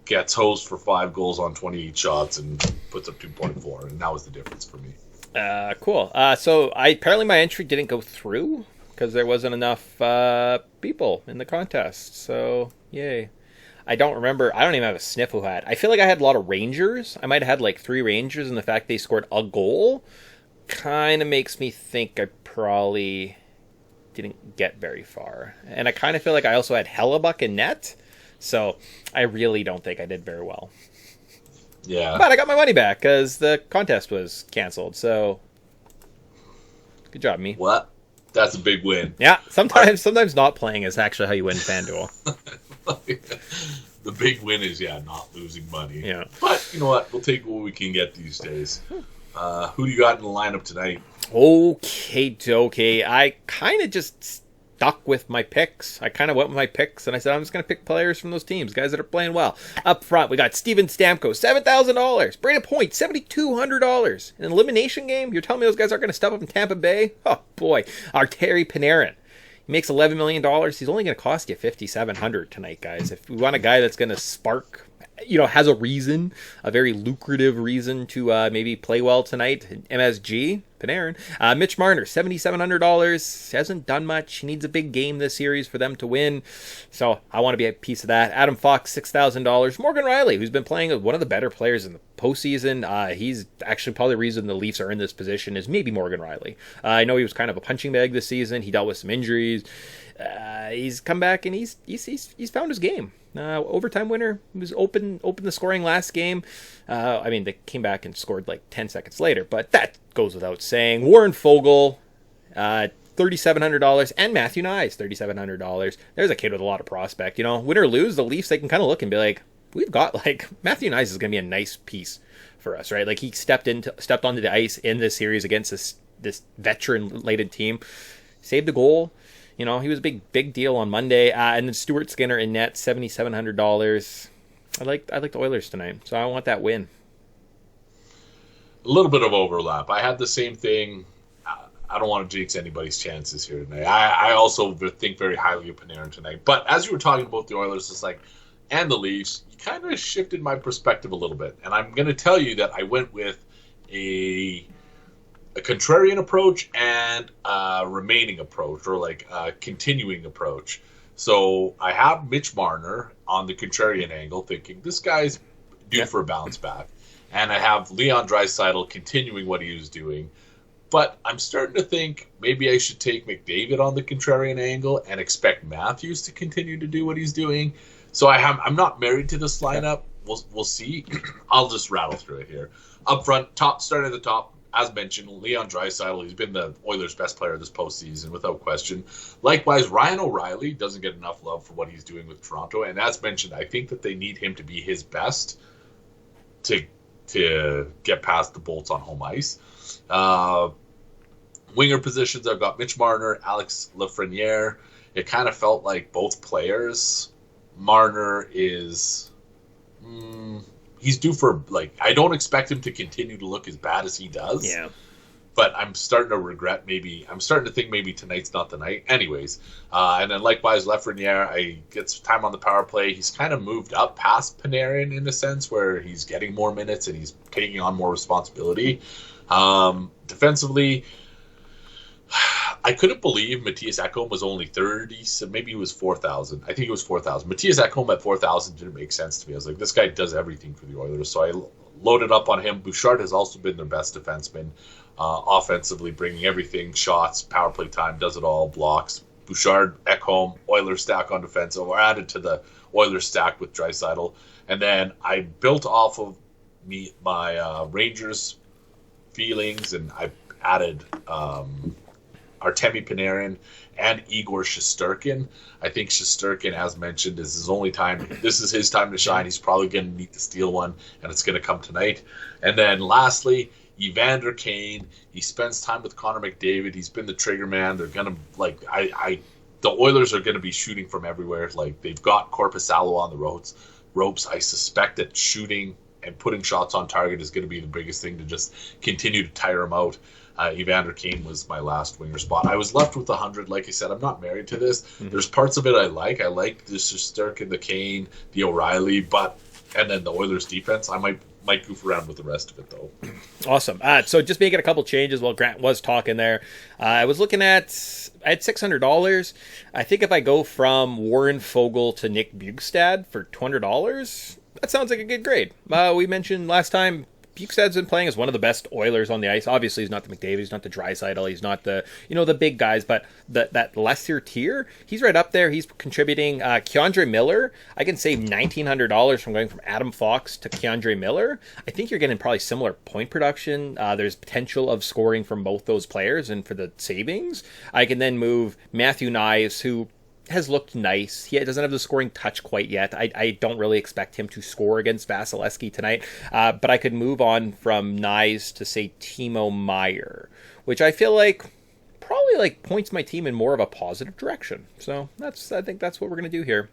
gets hosed for 5 goals on 28 shots and puts up 2.4. And that was the difference for me. Cool. So apparently my entry didn't go through because there wasn't enough people in the contest. So yay. I don't remember. I don't even have a sniff who had. I feel like I had a lot of Rangers. I might have had like 3 Rangers, and the fact they scored a goal kind of makes me think I probably didn't get very far. And I kind of feel like I also had Hellebuck in net. So I really don't think I did very well. Yeah. But I got my money back because the contest was canceled. So good job, me. What? That's a big win. Yeah. Sometimes not playing is actually how you win FanDuel. The big win is, not losing money. Yeah. But you know what? We'll take what we can get these days. Who do you got in the lineup tonight? Okay. I kind of just stuck with my picks. I kind of went with my picks, and I said I'm just going to pick players from those teams, guys that are playing well. Up front, we got Steven Stamkos, $7,000. Brandon Point, $7,200. An elimination game? You're telling me those guys aren't going to step up in Tampa Bay? Oh, boy. Our Terry Panarin. He makes $11 million. He's only going to cost you $5,700 tonight, guys. If we want a guy that's going to spark, has a reason, a very lucrative reason to maybe play well tonight, MSG, Panarin. Mitch Marner, $7,700. Hasn't done much. He needs a big game this series for them to win. So I want to be a piece of that. Adam Fox, $6,000. Morgan Riley, who's been playing as one of the better players in the postseason. He's actually probably the reason the Leafs are in this position is maybe Morgan Riley. I know he was kind of a punching bag this season. He dealt with some injuries. He's come back and he's found his game. Overtime winner. He was open the scoring last game. They came back and scored like 10 seconds later, but that goes without saying. Warren Fogle, $3,700, and Matthew Nyes, $3,700. There's a kid with a lot of prospect. Win or lose, the Leafs, they can kind of look and be like, we've got Matthew Nyes is going to be a nice piece for us, right? Like he stepped onto the ice in this series against this veteran-laden team, saved the goal. He was a big deal on Monday. And then Stuart Skinner in net, $7,700. I like the Oilers tonight, so I want that win. A little bit of overlap. I had the same thing. I don't want to jinx anybody's chances here tonight. I also think very highly of Panarin tonight. But as you were talking about the Oilers, and the Leafs, you kind of shifted my perspective a little bit. And I'm going to tell you that I went with a contrarian approach and a remaining approach, or a continuing approach. So I have Mitch Marner on the contrarian angle, thinking this guy's due for a bounce back. And I have Leon Draisaitl continuing what he was doing. But I'm starting to think maybe I should take McDavid on the contrarian angle and expect Matthews to continue to do what he's doing. So I'm not married to this lineup. We'll see. I'll just rattle through it here. Up front, starting at the top, as mentioned, Leon Draisaitl, he's been the Oilers' best player this postseason, without question. Likewise, Ryan O'Reilly doesn't get enough love for what he's doing with Toronto. And as mentioned, I think that they need him to be his best to get past the Bolts on home ice. Winger positions, I've got Mitch Marner, Alex Lafreniere. It kind of felt like both players. Marner is... he's due for, like, I don't expect him to continue to look as bad as he does. Yeah. But I'm starting to regret I'm starting to think maybe tonight's not the night. Anyways, and then likewise, Lafreniere, I gets time on the power play. He's kind of moved up past Panarin in a sense where he's getting more minutes and he's taking on more responsibility. Defensively, I couldn't believe Matthias Ekholm was only 30, so maybe he was 4,000. I think it was 4,000. Matthias Ekholm at 4,000 didn't make sense to me. I was like, this guy does everything for the Oilers, so I loaded up on him. Bouchard has also been their best defenseman offensively, bringing everything, shots, power play time, does it all, blocks. Bouchard, Ekholm, Oilers stack on defense, so we're added to the Oilers stack with Draisaitl. And then I built off of my Rangers feelings, and I added Artemi Panarin and Igor Shesterkin. I think Shesterkin, as mentioned, is his only time. This is his time to shine. He's probably going to need to steal one, and it's going to come tonight. And then lastly, Evander Kane. He spends time with Connor McDavid. He's been the trigger man. They're going to, like, the Oilers are going to be shooting from everywhere. Like, they've got Korpisalo on the ropes. I suspect that shooting and putting shots on target is going to be the biggest thing to just continue to tire him out. Evander Kane was my last winger spot. I was left with 100. Like I said, I'm not married to this. Mm-hmm. There's parts of it I like. I like the Shesterkin, the Kane, the O'Reilly, and then the Oilers defense. I might goof around with the rest of it, though. Awesome. So just making a couple changes while Grant was talking there. I was looking at... I had $600. I think if I go from Warren Fogle to Nick Bjugstad for $200, that sounds like a good grade. We mentioned last time Bjugstad's been playing as one of the best Oilers on the ice. Obviously, he's not the McDavid, he's not the Draisaitl, he's not the the big guys, but that lesser tier, he's right up there. He's contributing. Keandre Miller, I can save $1,900 from going from Adam Fox to Keandre Miller. I think you're getting probably similar point production. There's potential of scoring from both those players, and for the savings, I can then move Matthew Knies, who has looked nice. He doesn't have the scoring touch quite yet. I don't really expect him to score against Vasilevsky tonight. But I could move on from Knies to, say, Timo Meier, which I feel like probably points my team in more of a positive direction. So I think that's what we're going to do here.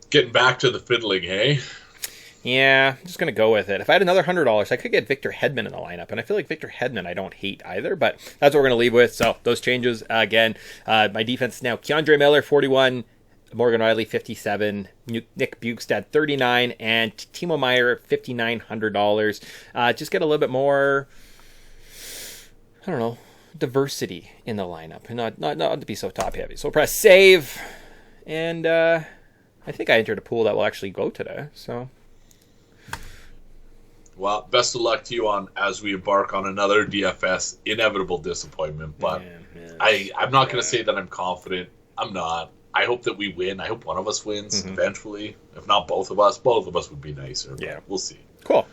Getting back to the fiddling, hey? Yeah, I'm just going to go with it. If I had another $100, I could get Victor Hedman in the lineup. And I feel like Victor Hedman I don't hate either, but that's what we're going to leave with. So those changes, again, my defense now, Keandre Miller, 41, Morgan Riley, 57, Nick Bjugstad, 39, and Timo Meier, $5,900. Just get a little bit more, I don't know, diversity in the lineup, and not to be so top-heavy. So press save, and I think I entered a pool that will actually go today, so... Well, best of luck to you as we embark on another DFS inevitable disappointment. But I'm not going to say that I'm confident. I'm not. I hope that we win. I hope one of us wins eventually. If not both of us would be nicer. Yeah, we'll see. Cool.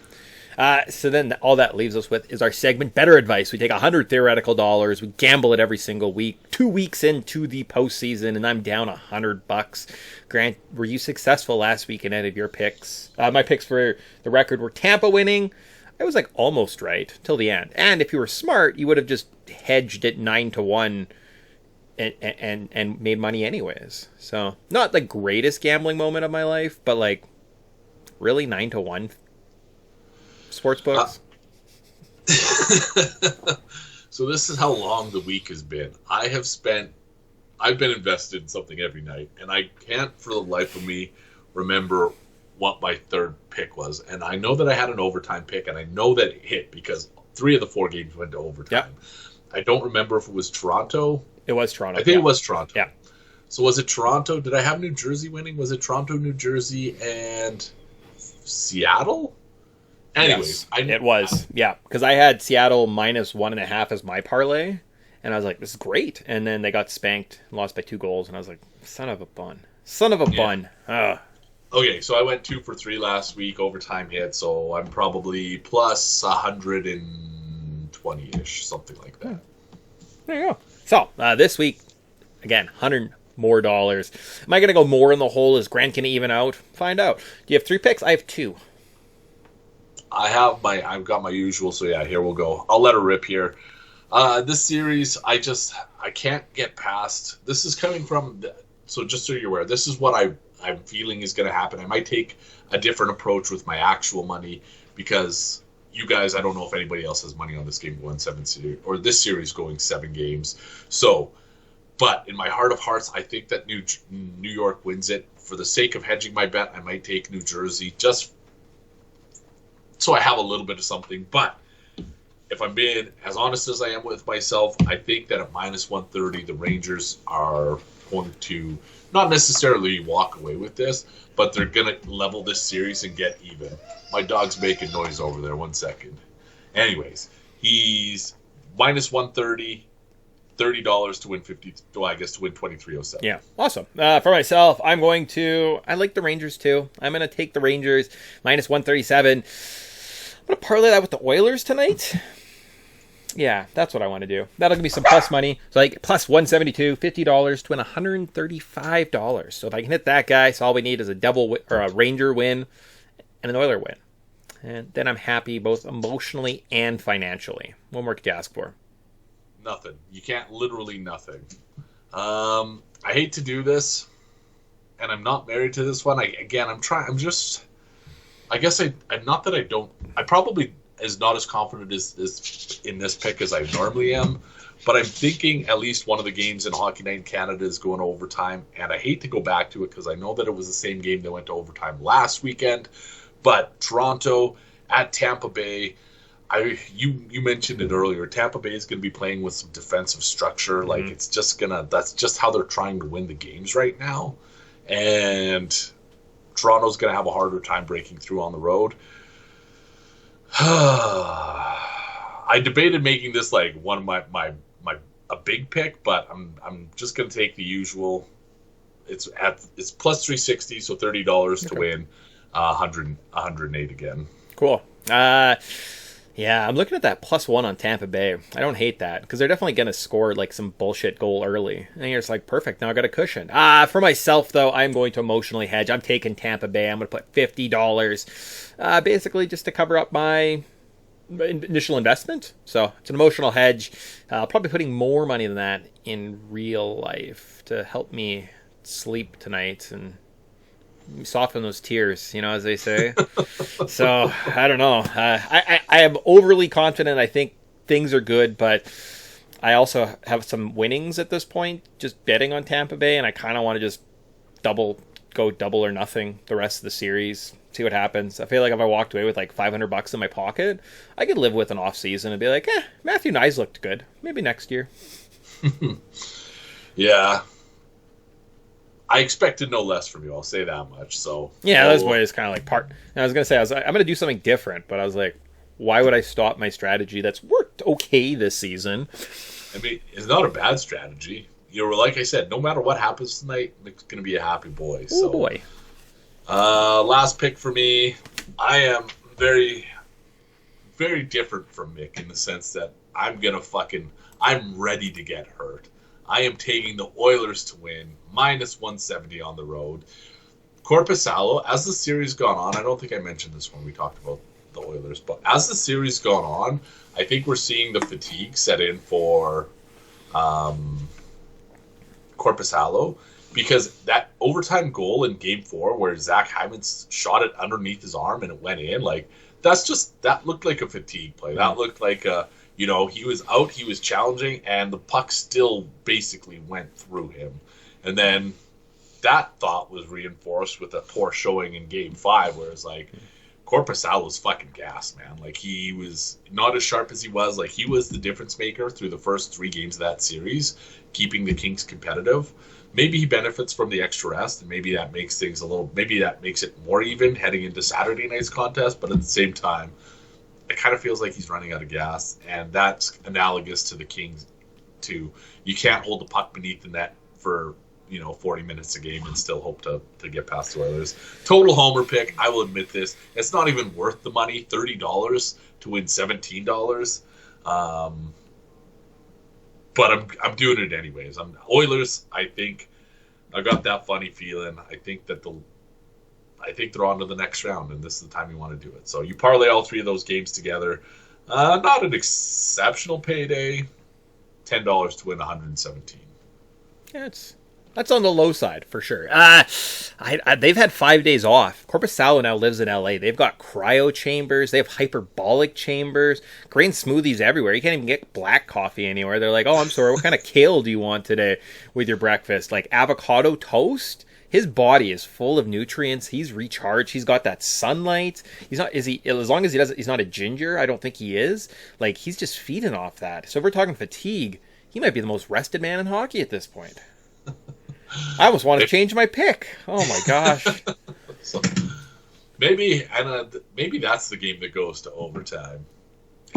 So then all that leaves us with is our segment, Bettor Advice. We take 100 theoretical dollars. We gamble it every single week. 2 weeks into the postseason, and I'm down $100. Grant, were you successful last week in any of your picks? My picks for the record were Tampa winning. I was almost right till the end. And if you were smart, you would have just hedged it 9-1 and made money anyways. So not the greatest gambling moment of my life, but really 9-1. Sports books. So this is how long the week has been. I've been invested in something every night, and I can't for the life of me remember what my third pick was. And I know that I had an overtime pick, and I know that it hit because 3 of the 4 games went to overtime. Yep. I don't remember if it was Toronto. It was Toronto. I think it was Toronto. Yeah. So was it Toronto? Did I have New Jersey winning? Was it Toronto, New Jersey, and Seattle? Anyways, yes, it was. Yeah, because I had Seattle -1.5 as my parlay, and I was like, this is great. And then they got spanked, lost by 2 goals, and I was like, son of a bun. Ugh. Okay, so I went 2 for 3 last week, overtime hit, so I'm probably plus 120-ish, something like that. There you go. So, this week, again, $100 more. Am I going to go more in the hole? Is Grant going to even out? Find out. Do you have 3 picks? I have 2. I've got my usual, so yeah, here we'll go. I'll let her rip here. This series, I can't get past. This is coming from, so just so you're aware, this is what I'm feeling is going to happen. I might take a different approach with my actual money because you guys, I don't know if anybody else has money on this game going 7 series or this series going 7 games. So, but in my heart of hearts, I think that New York wins it. For the sake of hedging my bet, I might take New Jersey just so I have a little bit of something. But if I'm being as honest as I am with myself, I think that at minus 130, the Rangers are going to not necessarily walk away with this, but they're going to level this series and get even. My dog's making noise over there. 1 second. Anyways, he's minus 130, $30 to win 50. Well, I guess to win 2307. Yeah, awesome. For myself, I like the Rangers too. I'm going to take the Rangers minus 137. I'm going to parlay that with the Oilers tonight. Yeah, that's what I want to do. That'll give me some plus money. So like plus 172, $50 to win $135. So if I can hit that guy, so all we need is a a Ranger win and an Oiler win. And then I'm happy both emotionally and financially. What more could you ask for? Nothing. You can't, literally nothing. I hate to do this, and I'm not married to this one. I probably is not as confident as in this pick as I normally am, but I'm thinking at least one of the games in Hockey Night in Canada is going to overtime, and I hate to go back to it because I know that it was the same game that went to overtime last weekend, but Toronto at Tampa Bay, you mentioned it earlier, Tampa Bay is going to be playing with some defensive structure, mm-hmm. Like that's just how they're trying to win the games right now, and Toronto's going to have a harder time breaking through on the road. I debated making this like one of my a big pick, but I'm just gonna take the usual. It's plus 360, so $30 to win 108 again. Cool. Yeah, I'm looking at that +1 on Tampa Bay. I don't hate that because they're definitely gonna score like some bullshit goal early, and you're just like, perfect. Now I got a cushion. For myself though, I'm going to emotionally hedge. I'm taking Tampa Bay. I'm gonna put $50, basically just to cover up my initial investment. So it's an emotional hedge. Probably putting more money than that in real life to help me sleep tonight and soften those tears, as they say. So I don't know. I am overly confident. I think things are good, but I also have some winnings at this point, just betting on Tampa Bay, and I kind of want to just go double or nothing the rest of the series. See what happens. I feel like if I walked away with like $500 in my pocket, I could live with an off season and be like, Matthew Nyes looked good. Maybe next year. Yeah. I expected no less from you. I'll say that much. So yeah, that's why it's kind of like part. And I was gonna say I'm gonna do something different, but I was like, why would I stop my strategy that's worked okay this season? I mean, it's not a bad strategy. Like I said, no matter what happens tonight, Nick's gonna be a happy boy. Oh boy. Last pick for me. I am very, very different from Mick in the sense that I'm ready to get hurt. I am taking the Oilers to win, minus 170 on the road. Korpisalo, as the series gone on, I don't think I mentioned this when we talked about the Oilers, but as the series gone on, I think we're seeing the fatigue set in for Korpisalo, because that overtime goal in Game 4 where Zach Hyman's shot it underneath his arm and it went in, like that looked like a fatigue play. That looked like he was out, he was challenging, and the puck still basically went through him. And then that thought was reinforced with a poor showing in Game 5, where it's like, Korpisalo was fucking gassed, man. Like, he was not as sharp as he was. Like, he was the difference maker through the first 3 games of that series, keeping the Kings competitive. Maybe he benefits from the extra rest, and maybe that makes it more even heading into Saturday night's contest, but at the same time, it kind of feels like he's running out of gas, and that's analogous to the Kings too. You can't hold the puck beneath the net for 40 minutes a game and still hope to get past the Oilers. Total homer pick. I will admit this. It's not even worth the money. $30 to win $17. But I'm doing it anyways. Oilers. I think I got that funny feeling. I think they're on to the next round, and this is the time you want to do it. So you parlay all three of those games together. Not an exceptional payday. $10 to win 117. Yeah, that's on the low side for sure. They've had 5 days off. Corpus Salo now lives in LA. They've got cryo chambers. They have hyperbolic chambers. Green smoothies everywhere. You can't even get black coffee anywhere. They're like, oh, I'm sorry. What kind of kale do you want today with your breakfast? Like avocado toast? His body is full of nutrients. He's recharged. He's got that sunlight. He's not. As long as he doesn't. He's not a ginger. I don't think he is. Like he's just feeding off that. So if we're talking fatigue, he might be the most rested man in hockey at this point. I almost want to change my pick. Oh my gosh. So maybe that's the game that goes to overtime.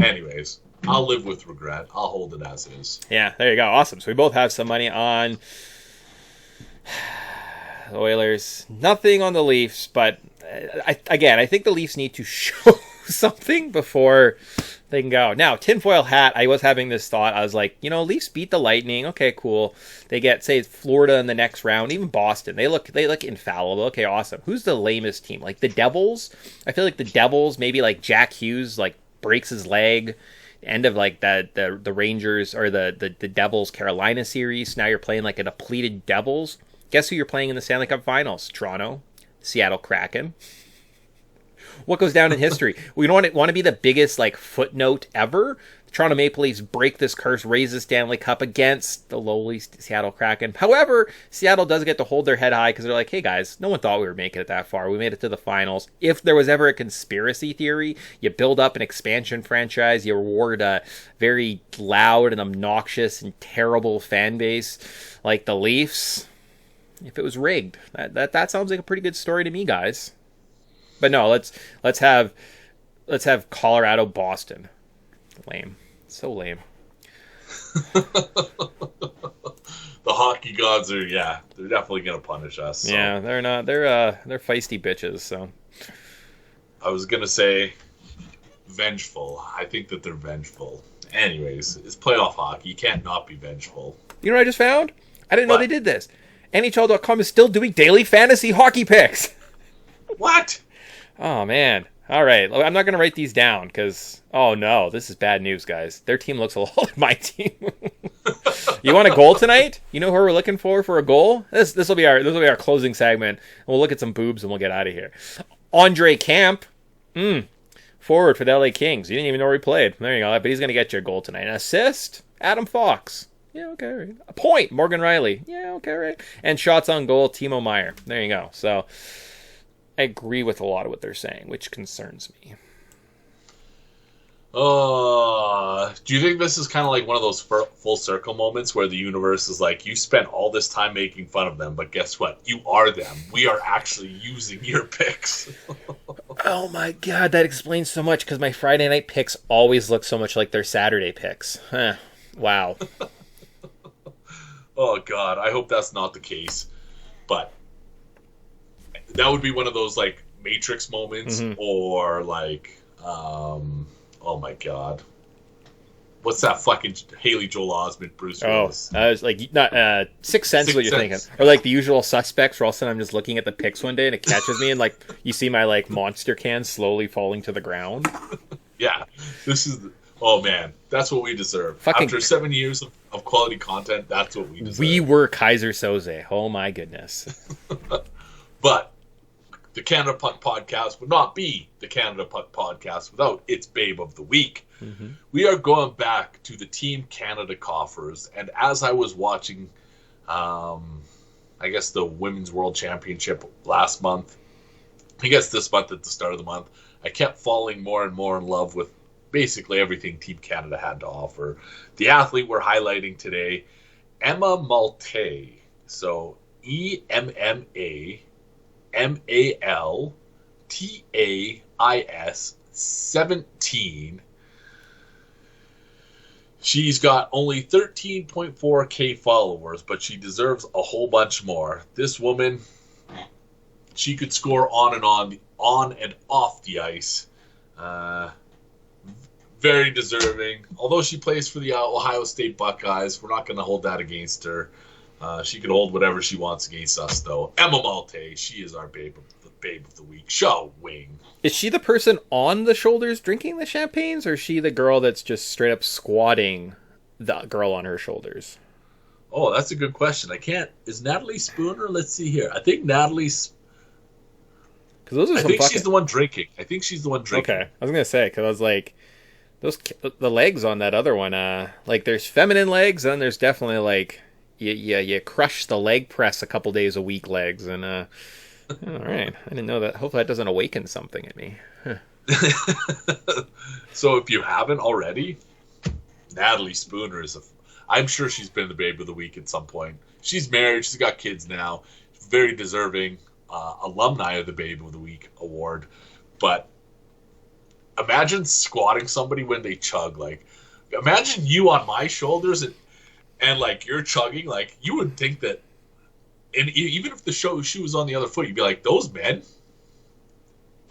Anyways, I'll live with regret. I'll hold it as is. Yeah, there you go. Awesome. So we both have some money on the Oilers. Nothing on the Leafs, but I think the Leafs need to show something before they can go. Now, tinfoil hat, I was having this thought. I was like, Leafs beat the Lightning. Okay, cool. They get, say, Florida in the next round, even Boston. They look infallible. Okay, awesome. Who's the lamest team? Like the Devils? I feel like the Devils, maybe like Jack Hughes, like breaks his leg. End of like the Rangers or the Devils Carolina series. Now you're playing like a depleted Devils. Guess who you're playing in the Stanley Cup Finals? Toronto, Seattle Kraken. What goes down in history? We don't want to be the biggest like footnote ever. The Toronto Maple Leafs break this curse, raise the Stanley Cup against the lowly Seattle Kraken. However, Seattle does get to hold their head high because they're like, hey guys, no one thought we were making it that far. We made it to the finals. If there was ever a conspiracy theory, you build up an expansion franchise, you reward a very loud and obnoxious and terrible fan base like the Leafs. If it was rigged, that sounds like a pretty good story to me, guys. But no, let's have Colorado Boston. Lame, so lame. The hockey gods are they're definitely gonna punish us. So. Yeah, they're not. They're feisty bitches. So I was gonna say vengeful. I think that they're vengeful. Anyways, it's playoff hockey. You can't not be vengeful. You know what I just found? I didn't know they did this. NHL.com is still doing daily fantasy hockey picks. What? Oh, man. All right. I'm not going to write these down because, oh, no. This is bad news, guys. Their team looks a lot like my team. You want a goal tonight? You know who we're looking for a goal? This will be our closing segment. And we'll look at some boobs and we'll get out of here. Andre Camp. Forward for the LA Kings. You didn't even know where he played. There you go. But he's going to get you a goal tonight. An assist? Adam Fox. Yeah, okay, right. A point, Morgan Riley. Yeah, okay, right. And shots on goal, Timo Meier. There you go. So I agree with a lot of what they're saying, which concerns me. Do you think this is kind of like one of those full circle moments where the universe is like, you spent all this time making fun of them, but guess what? You are them. We are actually using your picks. Oh my God, that explains so much because my Friday night picks always look so much like their Saturday picks. Wow. Oh, God, I hope that's not the case. But that would be one of those, like, Matrix moments or, like, oh, my God. What's that fucking Haley Joel Osment, Bruce Willis? I was like, not Sixth Sense, what you're thinking. Or, like, The Usual Suspects, where all of a sudden I'm just looking at the pics one day and it catches me and, like, you see my, like, monster can slowly falling to the ground. Yeah. This is... Oh, man. That's what we deserve. After 7 years of quality content, that's what we deserve. We were Kaiser Soze. Oh, my goodness. But the Canada Puck Podcast would not be the Canada Puck Podcast without its Babe of the Week. Mm-hmm. We are going back to the Team Canada coffers. And as I was watching, I guess, the Women's World Championship last month, I guess this month at the start of the month, I kept falling more and more in love with basically everything Team Canada had to offer. The athlete we're highlighting today, Emma Maltais. So EMMAMALTAIS 17. She's got only 13.4K followers, but she deserves a whole bunch more. This woman, she could score on and off the ice. Very deserving. Although she plays for the Ohio State Buckeyes, we're not going to hold that against her. She can hold whatever she wants against us, though. Emma Malte, she is our babe of the week. Schwing. Is she the person on the shoulders drinking the champagnes, or is she the girl that's just straight up squatting the girl on her shoulders? Oh, that's a good question. I can't. Is Natalie Spooner? Let's see here. I think Natalie's. Because those are I think she's the one drinking. Okay, I was gonna say, because I was like, the legs on that other one. Like there's feminine legs, and there's definitely like you crush the leg press a couple days a week legs, and all right, I didn't know that. Hopefully that doesn't awaken something in me. Huh. So if you haven't already, Natalie Spooner I'm sure she's been the babe of the week at some point. She's married. She's got kids now. Very deserving alumni of the babe of the week award. But imagine squatting somebody when they chug. Like, imagine you on my shoulders and like you're chugging. Like, you would think that, and even if the shoe was on the other foot, you'd be like, those men,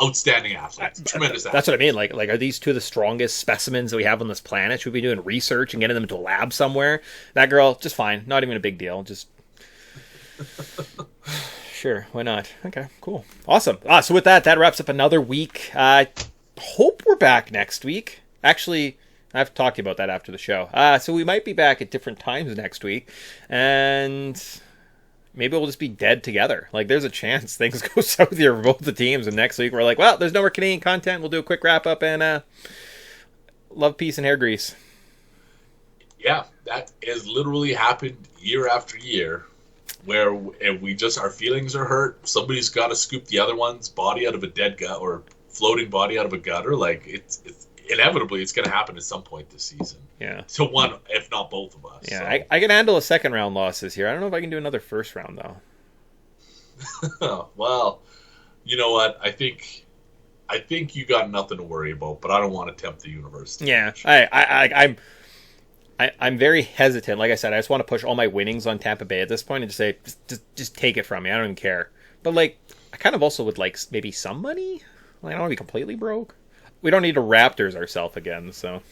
outstanding athletes, tremendous athletes. That's what I mean. Like, are these two the strongest specimens that we have on this planet? Should we be doing research and getting them into a lab somewhere? That girl, just fine. Not even a big deal. Just sure, why not? Okay, cool, awesome. So with that wraps up another week. Hope we're back next week. Actually, I have to talk to you about that after the show. So we might be back at different times next week, and maybe we'll just be dead together. Like, there's a chance things go south here for both the teams, and next week we're like, well, there's no more Canadian content. We'll do a quick wrap up and love, peace, and hair grease. Yeah, that has literally happened year after year, where we just, our feelings are hurt. Somebody's got to scoop the other one's body out of a dead gut or floating body out of a gutter. Like, it's inevitably it's going to happen at some point this season. Yeah. To one, if not both of us. Yeah, so. I can handle a second round losses here. I don't know if I can do another first round though. Well, you know what? I think you got nothing to worry about, but I don't want to tempt the universe. Yeah, I'm very hesitant. Like I said, I just want to push all my winnings on Tampa Bay at this point and just say, just take it from me. I don't even care. But like, I kind of also would like maybe some money. Like, I don't want to be completely broke. We don't need to Raptors ourselves again, so.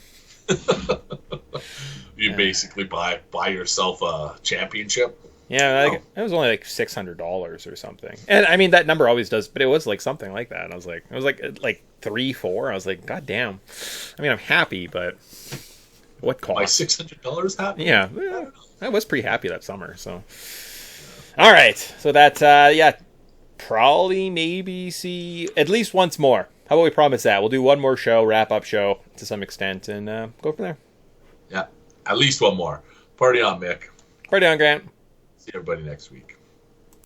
You basically buy yourself a championship. Yeah, like, it was only like $600 or something, and I mean that number always does, but it was like something like that. And I was like, it was like 3-4. I was like, God damn. I mean, I'm happy, but what cost? My $600 happy? Yeah, I was pretty happy that summer. So, all right, so that probably maybe see at least once more. How about we promise that? We'll do one more show, wrap-up show to some extent, and go from there. Yeah, at least one more. Party on, Mick. Party on, Grant. See everybody next week.